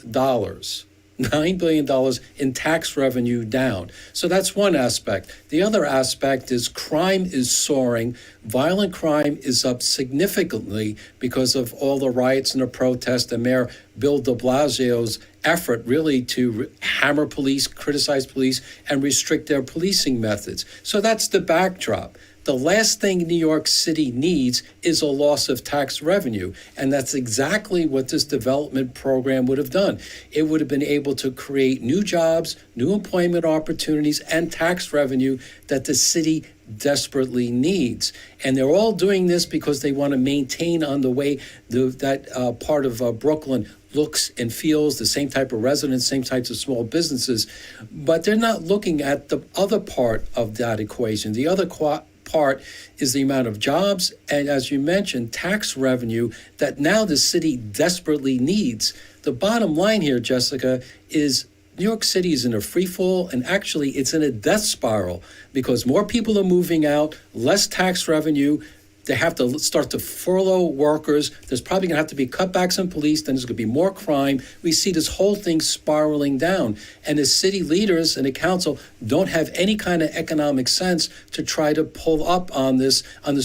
$9 billion in tax revenue down. So that's one aspect. The other aspect is crime is soaring. Violent crime is up significantly because of all the riots and the protests and Mayor Bill de Blasio's effort really to hammer police, criticize police, and restrict their policing methods. So that's the backdrop. The last thing New York City needs is a loss of tax revenue. And that's exactly what this development program would have done. It would have been able to create new jobs, new employment opportunities, and tax revenue that the city desperately needs. And they're all doing this because they want to maintain on the way that part of Brooklyn looks and feels, the same type of residents, same types of small businesses. But they're not looking at the other part of that equation. The other part is the amount of jobs and, as you mentioned, tax revenue that now the city desperately needs. The bottom line here, Jessica, is New York City is in a free fall, and actually it's in a death spiral because more people are moving out, less tax revenue. They have to start to furlough workers. There's probably going to have to be cutbacks in police. Then there's going to be more crime. We see this whole thing spiraling down. And the city leaders and the council don't have any kind of economic sense to try to pull up on this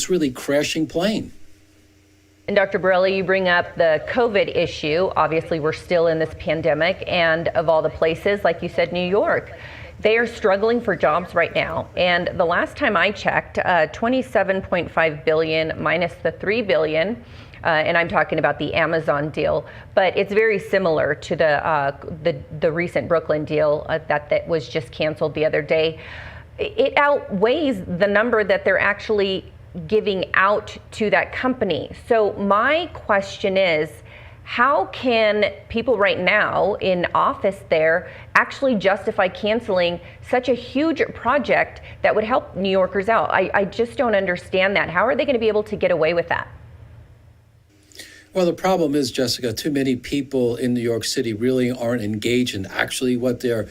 really crashing plane. And Dr. Borelli, you bring up the COVID issue. Obviously, we're still in this pandemic. And of all the places, like you said, New York, they are struggling for jobs right now. And the last time I checked, $27.5 billion minus the $3 billion, and I'm talking about the Amazon deal, but it's very similar to the recent Brooklyn deal that was just canceled the other day. It outweighs the number that they're actually giving out to that company. So my question is, how can people right now in office there actually justify canceling such a huge project that would help New Yorkers out? I just don't understand that. How are they going to be able to get away with that? Well, the problem is, Jessica, too many people in New York City really aren't engaged in actually what their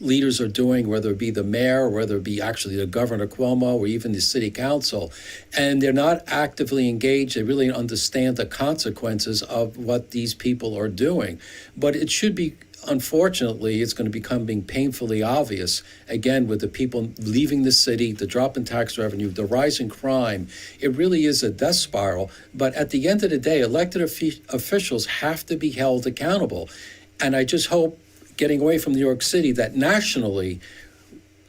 leaders are doing, whether it be the mayor, whether it be actually the Governor Cuomo, or even the city council. And they're not actively engaged. They really understand the consequences of what these people are doing. But it should be, unfortunately, it's going to become being painfully obvious, again, with the people leaving the city, the drop in tax revenue, the rise in crime. It really is a death spiral. But at the end of the day, elected officials have to be held accountable. And I just hope, getting away from New York City, that nationally,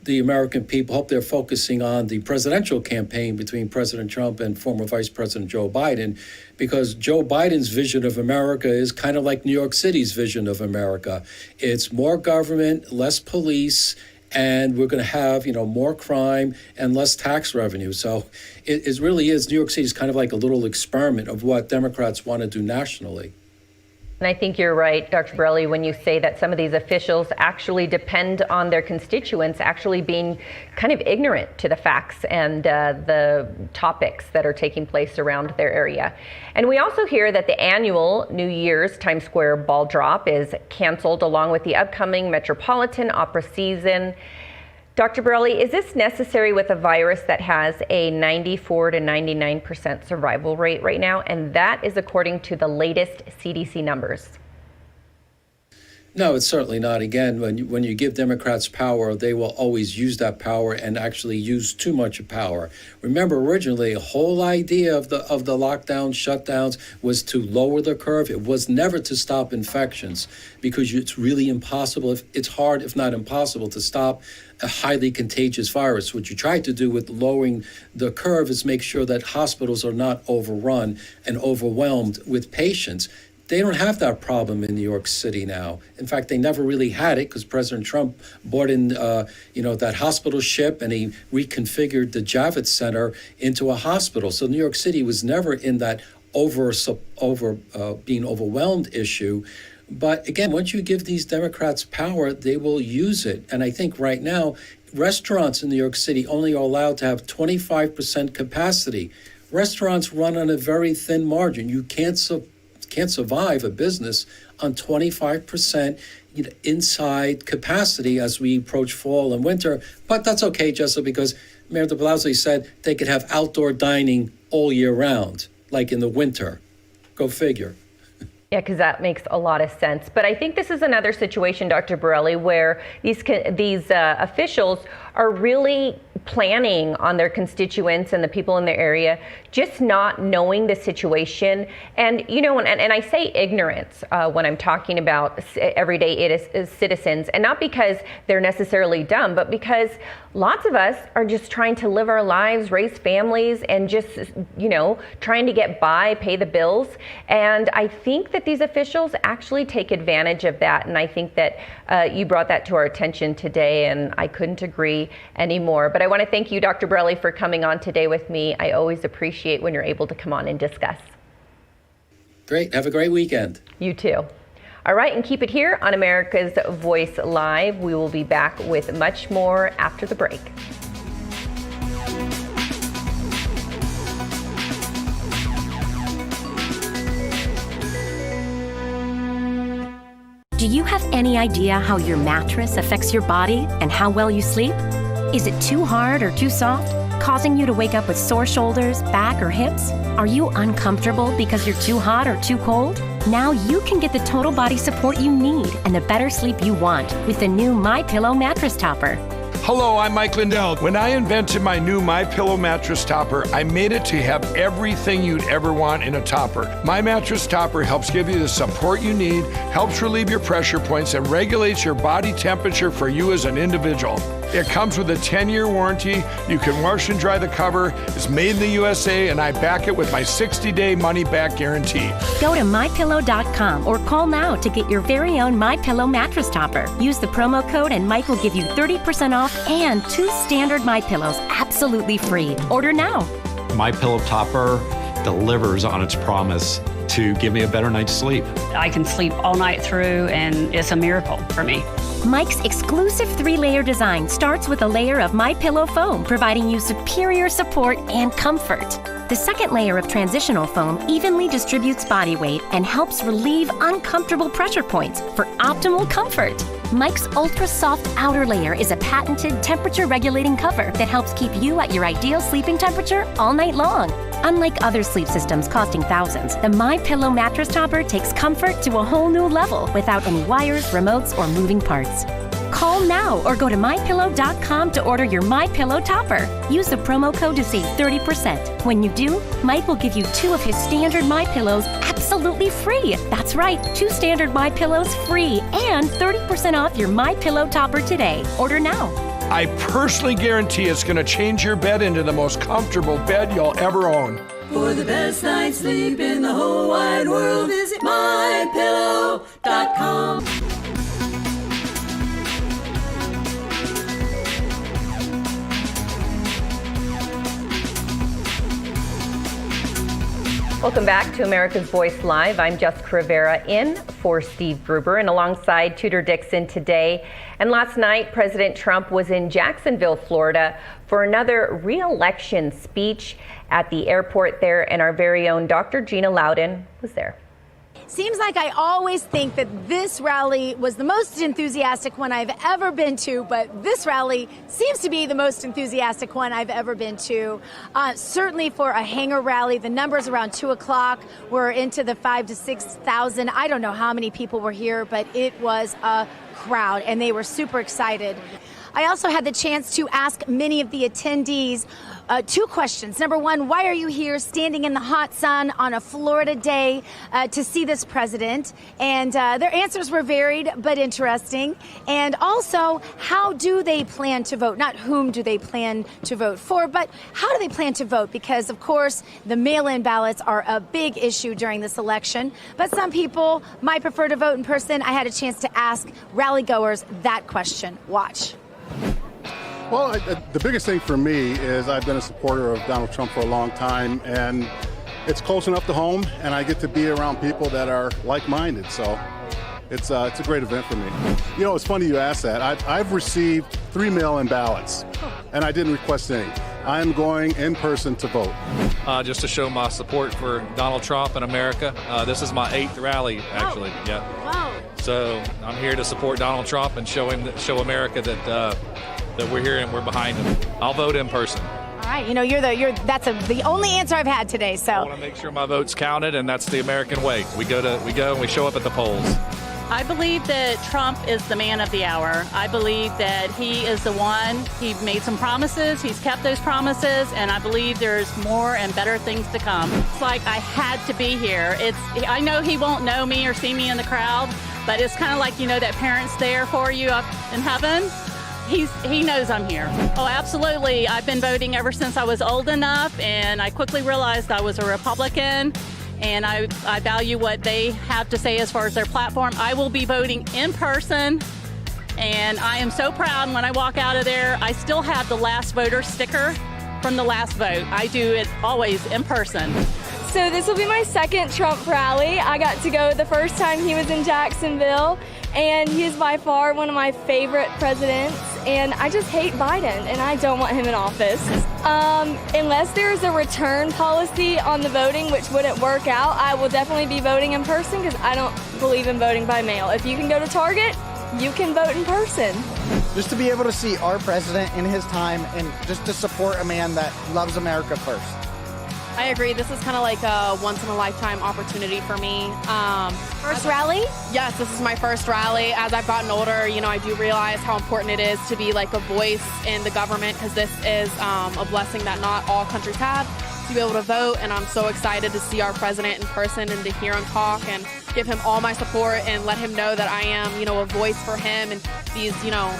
the American people hope they're focusing on the presidential campaign between President Trump and former Vice President Joe Biden, because Joe Biden's vision of America is kind of like New York City's vision of America. It's more government, less police, and we're going to have, more crime and less tax revenue. So it really is, New York City is kind of like a little experiment of what Democrats want to do nationally. And I think you're right, Dr. Borelli, when you say that some of these officials actually depend on their constituents actually being kind of ignorant to the facts and the topics that are taking place around their area. And we also hear that the annual New Year's Times Square ball drop is canceled along with the upcoming Metropolitan Opera season. Dr. Borelli, is this necessary with a virus that has a 94 to 99% survival rate right now? And that is according to the latest CDC numbers. No, it's certainly not. Again, when you give Democrats power, they will always use that power and actually use too much power. Remember, originally, the whole idea of the lockdowns, shutdowns was to lower the curve. It was never to stop infections, because it's really impossible. It's hard, if not impossible, to stop a highly contagious virus. What you try to do with lowering the curve is make sure that hospitals are not overrun and overwhelmed with patients. They don't have that problem in New York City now. In fact, they never really had it, because President Trump brought in, that hospital ship, and he reconfigured the Javits Center into a hospital. So New York City was never in that being overwhelmed issue. But again, once you give these Democrats power, they will use it. And I think right now, restaurants in New York City only are allowed to have 25% capacity. Restaurants run on a very thin margin. You can't survive a business on 25% inside capacity as we approach fall and winter. But that's okay, Jessica, because Mayor de Blasio said they could have outdoor dining all year round, like in the winter. Go figure. Yeah, because that makes a lot of sense. But I think this is another situation, Dr. Borelli, where these officials are really planning on their constituents and the people in their area, just not knowing the situation. And, and I say ignorance when I'm talking about everyday citizens, and not because they're necessarily dumb, but because lots of us are just trying to live our lives, raise families, and just, trying to get by, pay the bills. And I think that these officials actually take advantage of that. And I think that you brought that to our attention today, and I couldn't agree anymore. But I want to thank you, Dr. Borelli, for coming on today with me. I always appreciate when you're able to come on and discuss. Great. Have a great weekend. You too. All right, and keep it here on America's Voice Live. We will be back with much more after the break. Do you have any idea how your mattress affects your body and how well you sleep? Is it too hard or too soft, causing you to wake up with sore shoulders, back, or hips? Are you uncomfortable because you're too hot or too cold? Now you can get the total body support you need and the better sleep you want with the new MyPillow mattress topper. Hello, I'm Mike Lindell. When I invented my new MyPillow mattress topper, I made it to have everything you'd ever want in a topper. My mattress topper helps give you the support you need, helps relieve your pressure points, and regulates your body temperature for you as an individual. It comes with a 10-year warranty. You can wash and dry the cover. It's made in the USA, and I back it with my 60-day money-back guarantee. Go to MyPillow.com or call now to get your very own MyPillow mattress topper. Use the promo code and Mike will give you 30% off and 2 standard MyPillows absolutely free. Order now. MyPillow topper delivers on its promise to give me a better night's sleep. I can sleep all night through, and it's a miracle for me. Mike's exclusive 3-layer design starts with a layer of MyPillow foam, providing you superior support and comfort. The second layer of transitional foam evenly distributes body weight and helps relieve uncomfortable pressure points for optimal comfort. Mike's ultra soft outer layer is a patented temperature regulating cover that helps keep you at your ideal sleeping temperature all night long. Unlike other sleep systems costing thousands, the MyPillow mattress topper takes comfort to a whole new level without any wires, remotes, or moving parts. Call now or go to MyPillow.com to order your MyPillow topper. Use the promo code to save 30%. When you do, Mike will give you 2 of his standard MyPillows absolutely free. That's right, 2 standard MyPillows free and 30% off your MyPillow topper today. Order now. I personally guarantee it's going to change your bed into the most comfortable bed you'll ever own. For the best night's sleep in the whole wide world, visit MyPillow.com. Welcome back to America's Voice Live. I'm Jessica Rivera in for Steve Gruber and alongside Tudor Dixon today. And last night, President Trump was in Jacksonville, Florida for another re-election speech at the airport there, and our very own Dr. Gina Loudon was there. Seems like I always think that this rally was the most enthusiastic one I've ever been to, but this rally seems to be the most enthusiastic one I've ever been to. Certainly for a hanger rally, the numbers around 2 o'clock were into the 5,000 to 6,000. I don't know how many people were here, but it was a crowd, and they were super excited. I also had the chance to ask many of the attendees 2 questions. Number one, why are you here standing in the hot sun on a Florida day to see this president? And their answers were varied but interesting. And also, how do they plan to vote? Not whom do they plan to vote for, but how do they plan to vote? Because, of course, the mail-in ballots are a big issue during this election. But some people might prefer to vote in person. I had a chance to ask rally goers that question. Watch. Well, the biggest thing for me is I've been a supporter of Donald Trump for a long time, and it's close enough to home, and I get to be around people that are like-minded, so it's a great event for me. You know, it's funny you asked that. I've received 3 mail-in ballots, and I didn't request any. I'm going in person to vote. Just to show my support for Donald Trump and America. This is my 8th rally, actually. Oh. Yeah. Wow. So I'm here to support Donald Trump and show America that we're here and we're behind him. I'll vote in person. All right. You know, that's the only answer I've had today. So I want to make sure my vote's counted, and that's the American way. We go and we show up at the polls. I believe that Trump is the man of the hour. I believe that he is the one. He made some promises. He's kept those promises, and I believe there's more and better things to come. It's like I had to be here. I know he won't know me or see me in the crowd, but it's kind of like, you know, that parent's there for you up in heaven. He knows I'm here. Oh, absolutely. I've been voting ever since I was old enough, and I quickly realized I was a Republican. And I value what they have to say as far as their platform. I will be voting in person, and I am so proud when I walk out of there. I still have the last voter sticker from the last vote. I do it always in person. So this will be my 2nd Trump rally. I got to go the first time he was in Jacksonville, and he is by far one of my favorite presidents. And I just hate Biden, and I don't want him in office. Unless there is a return policy on the voting, which wouldn't work out, I will definitely be voting in person because I don't believe in voting by mail. If you can go to Target, you can vote in person. Just to be able to see our president in his time and just to support a man that loves America first. I agree. This is kind of like a once-in-a-lifetime opportunity for me. First rally? Yes, this is my first rally. As I've gotten older, you know, I do realize how important it is to be like a voice in the government, because this is a blessing that not all countries have, to be able to vote. And I'm so excited to see our president in person and to hear him talk and give him all my support and let him know that I am, you know, a voice for him and these, you know,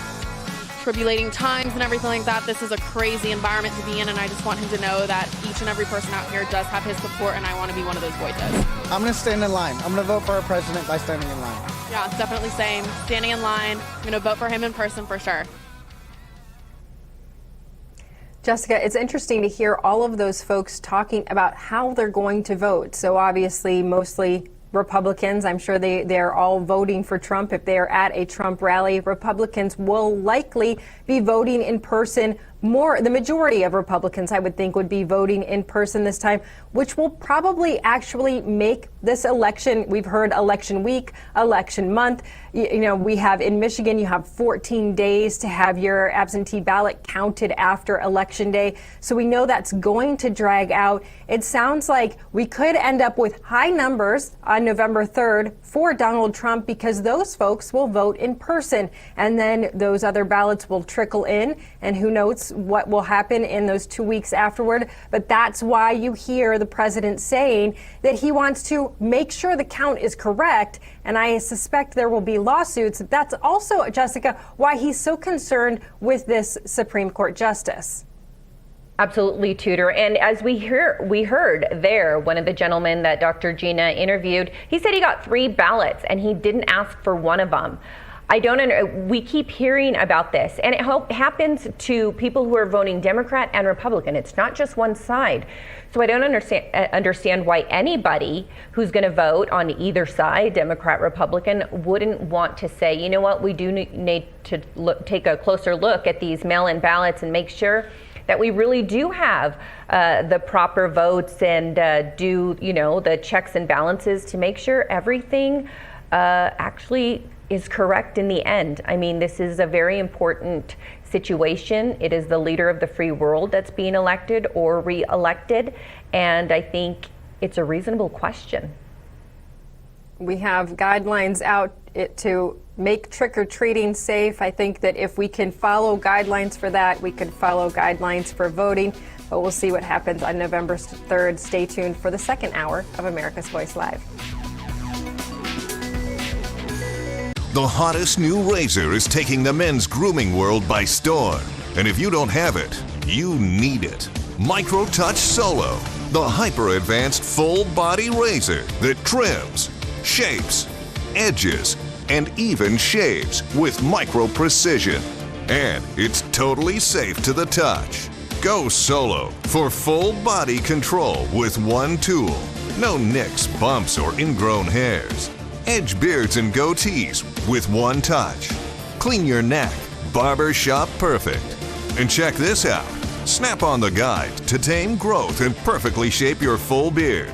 tribulating times and everything like that. This is a crazy environment to be in, and I just want him to know that each and every person out here does have his support, and I want to be one of those voices. I'm going to stand in line. I'm going to vote for our president by standing in line. Yeah, it's definitely same. Standing in line. I'm going to vote for him in person for sure. Jessica, it's interesting to hear all of those folks talking about how they're going to vote. So obviously, mostly Republicans. I'm sure they're all voting for Trump. If they're at a Trump rally, Republicans will likely be voting in person. The majority of Republicans, I would think, would be voting in person this time, which will probably actually make this election. We've heard election week, election month. You know, we have in Michigan, you have 14 days to have your absentee ballot counted after Election Day. So we know that's going to drag out. It sounds like we could end up with high numbers on November 3rd for Donald Trump because those folks will vote in person. And then those other ballots will trickle in, and who knows what will happen in those 2 weeks afterward. But that's why you hear the president saying that he wants to make sure the count is correct. And I suspect there will be lawsuits. That's also, Jessica, why he's so concerned with this Supreme Court justice. Absolutely, Tudor. And as we heard there, one of the gentlemen that Dr. Gina interviewed, he said he got 3 ballots and he didn't ask for one of them. We keep hearing about this, and it happens to people who are voting Democrat and Republican. It's not just one side. So I don't understand why anybody who's going to vote on either side, Democrat, Republican, wouldn't want to say, you know what, we do need to take a closer look at these mail-in ballots and make sure that we really do have the proper votes and do, the checks and balances to make sure everything actually is correct in the end. I mean, this is a very important situation. It is the leader of the free world that's being elected or re-elected, and I think it's a reasonable question. We have guidelines out to make trick-or-treating safe. I think that if we can follow guidelines for that, we can follow guidelines for voting. But we'll see what happens on November 3rd. Stay tuned for the second hour of America's Voice Live. The hottest new razor is taking the men's grooming world by storm. And if you don't have it, you need it. Micro Touch Solo, the hyper-advanced full-body razor that trims, shapes, edges, and even shaves with micro precision. And it's totally safe to the touch. Go solo for full body control with one tool. No nicks, bumps, or ingrown hairs. Edge beards and goatees with one touch. Clean your neck, barber shop perfect. And check this out. Snap on the guide to tame growth and perfectly shape your full beard.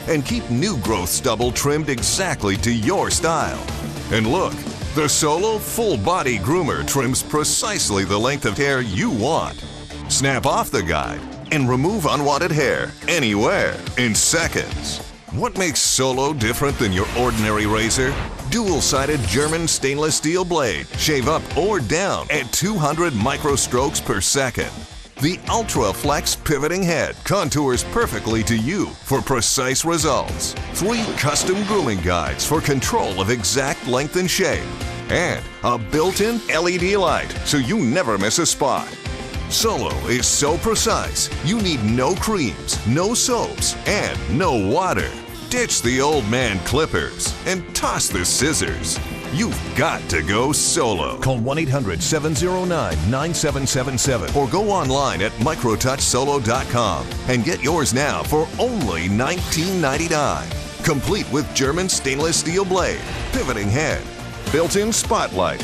And keep new growth stubble trimmed exactly to your style. And look, the Solo Full Body Groomer trims precisely the length of hair you want. Snap off the guide and remove unwanted hair anywhere in seconds. What makes Solo different than your ordinary razor? Dual-sided German stainless steel blade. Shave up or down at 200 microstrokes per second. The Ultra Flex pivoting head contours perfectly to you for precise results. 3 custom grooming guides for control of exact length and shape. And a built-in LED light so you never miss a spot. Solo is so precise, you need no creams, no soaps, and no water. Ditch the old man clippers and toss the scissors. You've got to go solo. Call 1-800-709-9777 or go online at microtouchsolo.com and get yours now for only $19.99. Complete with German stainless steel blade, pivoting head, built-in spotlight,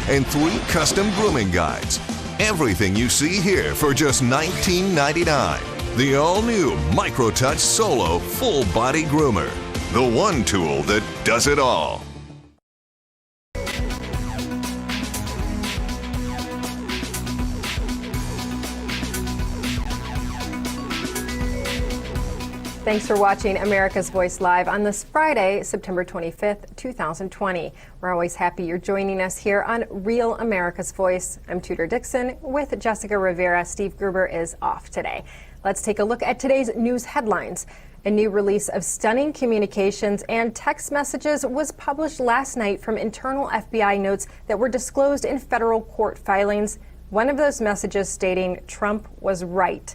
and 3 custom grooming guides. Everything you see here for just $19.99. The all-new MicroTouch Solo Full Body Groomer. The one tool that does it all. Thanks for watching America's Voice Live on this Friday, September 25th, 2020. We're always happy you're joining us here on Real America's Voice. I'm Tudor Dixon with Jessica Rivera. Steve Gruber is off today. Let's take a look at today's news headlines. A new release of stunning communications and text messages was published last night from internal FBI notes that were disclosed in federal court filings. One of those messages stating Trump was right.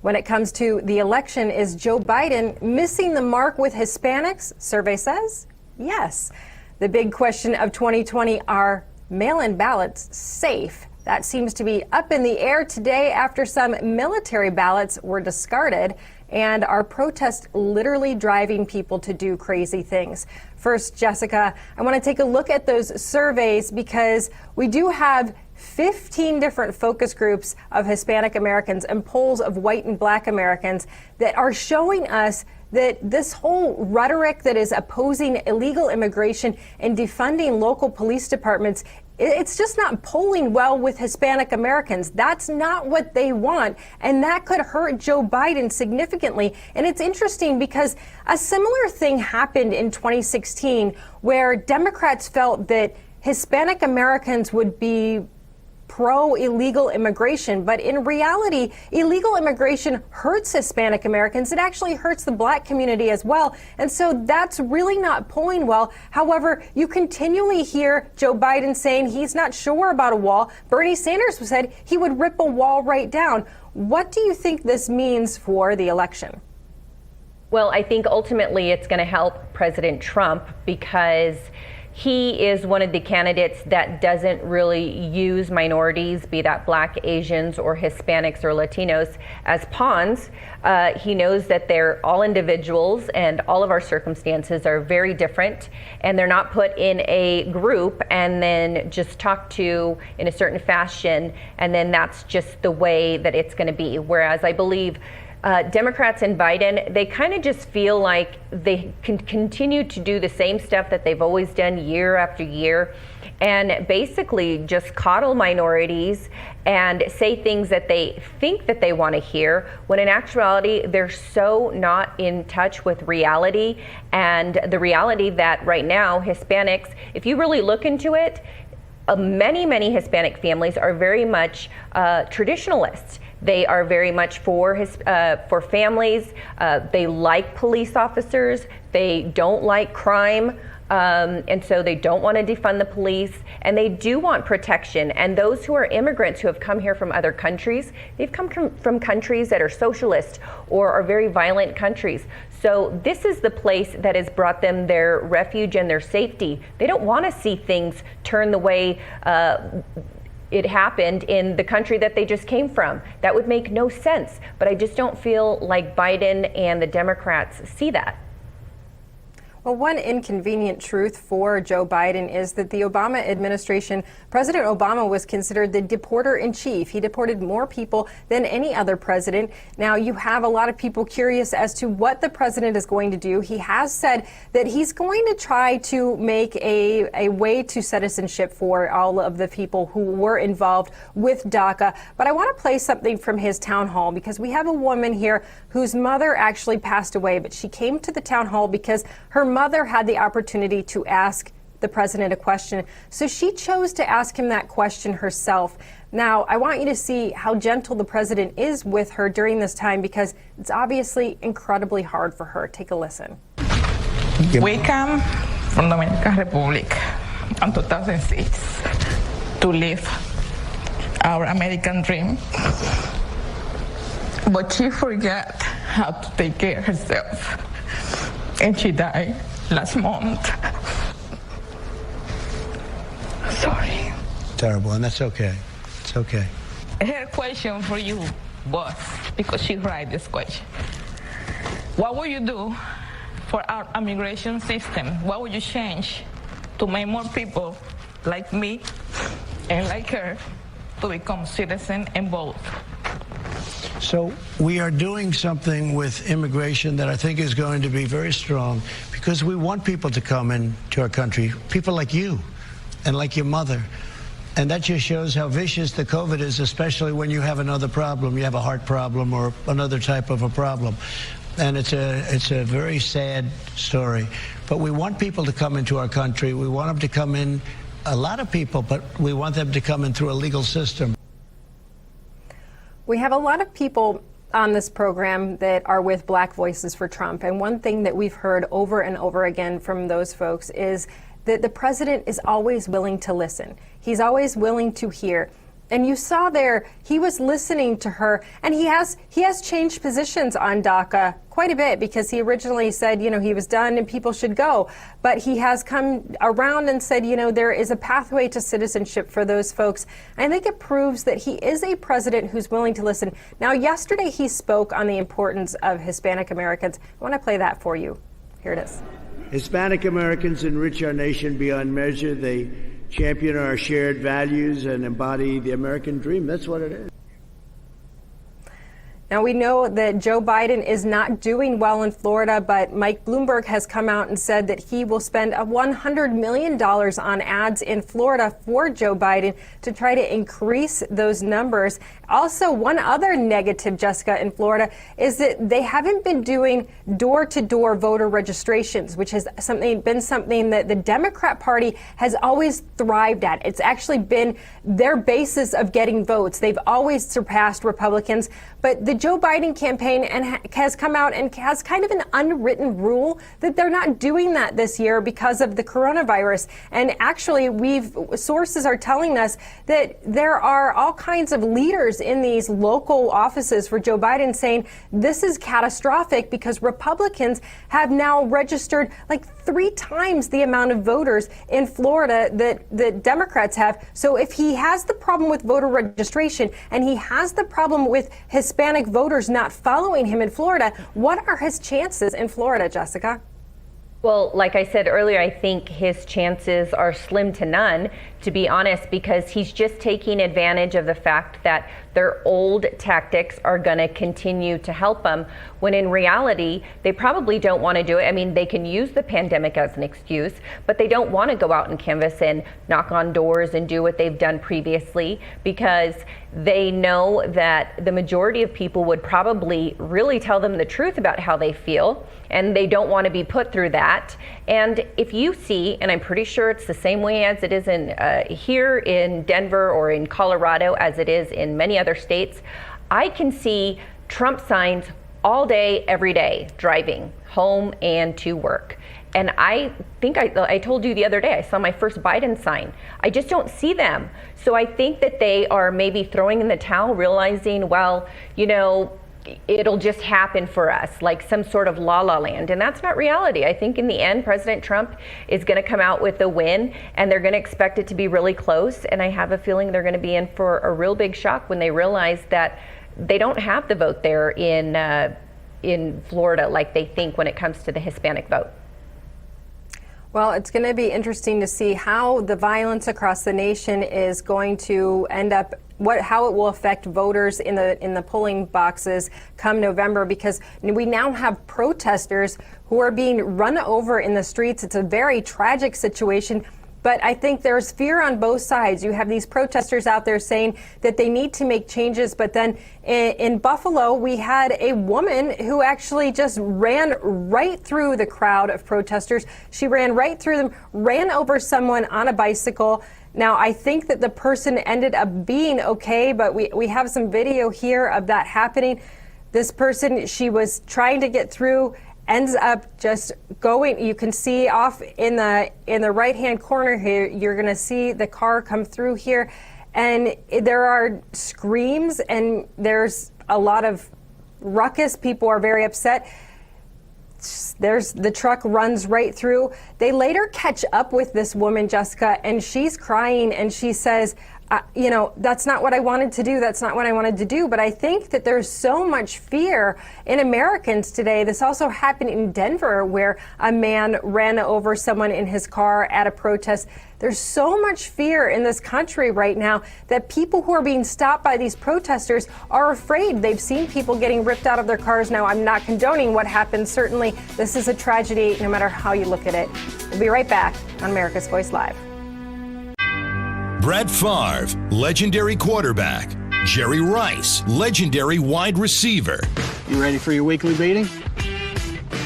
When it comes to the election, is Joe Biden missing the mark with Hispanics? Survey says yes. The big question of 2020, are mail-in ballots safe? That seems to be up in the air today after some military ballots were discarded, and are protests literally driving people to do crazy things? First, Jessica, I want to take a look at those surveys because we do have 15 different focus groups of Hispanic Americans and polls of white and black Americans that are showing us that this whole rhetoric that is opposing illegal immigration and defunding local police departments, it's just not polling well with Hispanic Americans. That's not what they want, and that could hurt Joe Biden significantly. And it's interesting because a similar thing happened in 2016 where Democrats felt that Hispanic Americans would be pro-illegal immigration, but in reality, illegal immigration hurts Hispanic Americans. It actually hurts the black community as well, and so that's really not polling well. However, you continually hear Joe Biden saying he's not sure about a wall. Bernie Sanders said he would rip a wall right down. What do you think this means for the election? Well, I think ultimately it's going to help President Trump because he is one of the candidates that doesn't really use minorities, be that Black, Asians, or Hispanics or Latinos, as pawns. He knows that they're all individuals and all of our circumstances are very different, and they're not put in a group and then just talked to in a certain fashion, and then that's just the way that it's going to be. Whereas I believe Democrats and Biden, they kind of just feel like they can continue to do the same stuff that they've always done year after year, and basically just coddle minorities and say things that they think that they want to hear, when in actuality they're so not in touch with reality, and the reality that right now Hispanics, if you really look into it, many Hispanic families are very much traditionalists. They are very much for families. They like police officers. They don't like crime. And so they don't want to defund the police, and they do want protection. And those who are immigrants who have come here from other countries, they've come from countries that are socialist or are very violent countries. So this is the place that has brought them their refuge and their safety. They don't want to see things turn the way it happened in the country that they just came from. That would make no sense. But I just don't feel like Biden and the Democrats see that. Well, one inconvenient truth for Joe Biden is that the Obama administration, President Obama was considered the deporter-in-chief. He deported more people than any other president. Now, you have a lot of people curious as to what the president is going to do. He has said that he's going to try to make a way to citizenship for all of the people who were involved with DACA. But I want to play something from his town hall, because we have a woman here whose mother actually passed away, but she came to the town hall because her mother had the opportunity to ask the president a question. So she chose to ask him that question herself. Now, I want you to see how gentle the president is with her during this time, because it's obviously incredibly hard for her. Take a listen. We come from the Dominican Republic in 2006 to live our American dream. But she forgot how to take care of herself. And she died last month. Sorry. Terrible, and that's okay. It's okay. Her question for you was, because she wrote this question, what would you do for our immigration system? What would you change to make more people like me and like her to become citizens and vote? So we are doing something with immigration that I think is going to be very strong, because we want people to come into our country, people like you and like your mother. And that just shows how vicious the COVID is, especially when you have another problem. You have a heart problem or another type of a problem. And it's a very sad story. But we want people to come into our country. We want them to come in, a lot of people, but we want them to come in through a legal system. We have a lot of people on this program that are with Black Voices for Trump. And one thing that we've heard over and over again from those folks is that the president is always willing to listen. He's always willing to hear. And you saw there, he was listening to her, and he has changed positions on DACA quite a bit, because he originally said, he was done and people should go. But he has come around and said, there is a pathway to citizenship for those folks. And I think it proves that he is a president who's willing to listen. Now, yesterday he spoke on the importance of Hispanic Americans. I want to play that for you. Here it is. Hispanic Americans enrich our nation beyond measure. They champion our shared values and embody the American dream. That's what it is. Now, we know that Joe Biden is not doing well in Florida, but Mike Bloomberg has come out and said that he will spend $100 million on ads in Florida for Joe Biden to try to increase those numbers. Also, one other negative, Jessica, in Florida is that they haven't been doing door-to-door voter registrations, which has been something that the Democrat Party has always thrived at. It's actually been their basis of getting votes. They've always surpassed Republicans, but the Joe Biden campaign has come out and has kind of an unwritten rule that they're not doing that this year because of the coronavirus. And actually, sources are telling us that there are all kinds of leaders voters in these local offices for Joe Biden saying this is catastrophic because Republicans have now registered like 3 times the amount of voters in Florida that Democrats have. So if he has the problem with voter registration and he has the problem with Hispanic voters not following him in Florida, what are his chances in Florida, Jessica? Well, like I said earlier, I think his chances are slim to none, to be honest, because he's just taking advantage of the fact that their old tactics are going to continue to help him, when in reality, they probably don't want to do it. I mean, they can use the pandemic as an excuse, but they don't want to go out and canvass and knock on doors and do what they've done previously, because they know that the majority of people would probably really tell them the truth about how they feel, and they don't want to be put through that. And if you see, and I'm pretty sure it's the same way as it is in here in Denver or in Colorado as it is in many other states, I can see Trump signs all day, every day, driving home and to work. And I think I told you the other day, I saw my first Biden sign. I just don't see them. So I think that they are maybe throwing in the towel, realizing, well, you know, it'll just happen for us, like some sort of la-la land. And that's not reality. I think in the end, President Trump is going to come out with a win, and they're going to expect it to be really close. And I have a feeling they're going to be in for a real big shock when they realize that they don't have the vote there in Florida like they think when it comes to the Hispanic vote. Well, it's going to be interesting to see how the violence across the nation is going to end up, how it will affect voters in the polling boxes come November, because we now have protesters who are being run over in the streets. It's a very tragic situation. But I think there's fear on both sides. You have these protesters out there saying that they need to make changes. But then in Buffalo, we had a woman who actually just ran right through the crowd of protesters. She ran right through them, ran over someone on a bicycle. Now, I think that the person ended up being okay, but we have some video here of that happening. This person, she was trying to get through, ends up just going. You can see off in the right-hand corner here, you're going to see the car come through here, and there are screams and there's a lot of ruckus. People are very upset. The truck runs right through. They later catch up with this woman, Jessica, and she's crying and she says, you know, that's not what I wanted to do. That's not what I wanted to do. But I think that there's so much fear in Americans today. This also happened in Denver, where a man ran over someone in his car at a protest. There's so much fear in this country right now that people who are being stopped by these protesters are afraid. They've seen people getting ripped out of their cars. Now, I'm not condoning what happened. Certainly, this is a tragedy, no matter how you look at it. We'll be right back on America's Voice Live. Brett Favre, legendary quarterback. Jerry Rice, legendary wide receiver. You ready for your weekly meeting?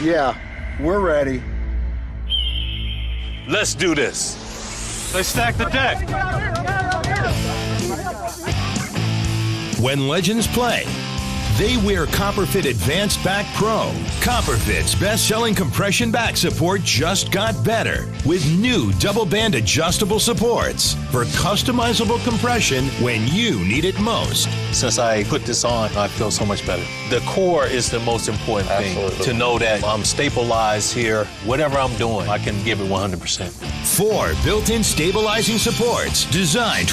Yeah, we're ready. Let's do this. Let's stack the deck. When legends play, they wear Copperfit Advanced Back Pro. Copperfit's best-selling compression back support just got better with new double-band adjustable supports for customizable compression when you need it most. Since I put this on, I feel so much better. The core is the most important thing. To know that I'm stabilized here. Whatever I'm doing, I can give it 100%. 4 built-in stabilizing supports designed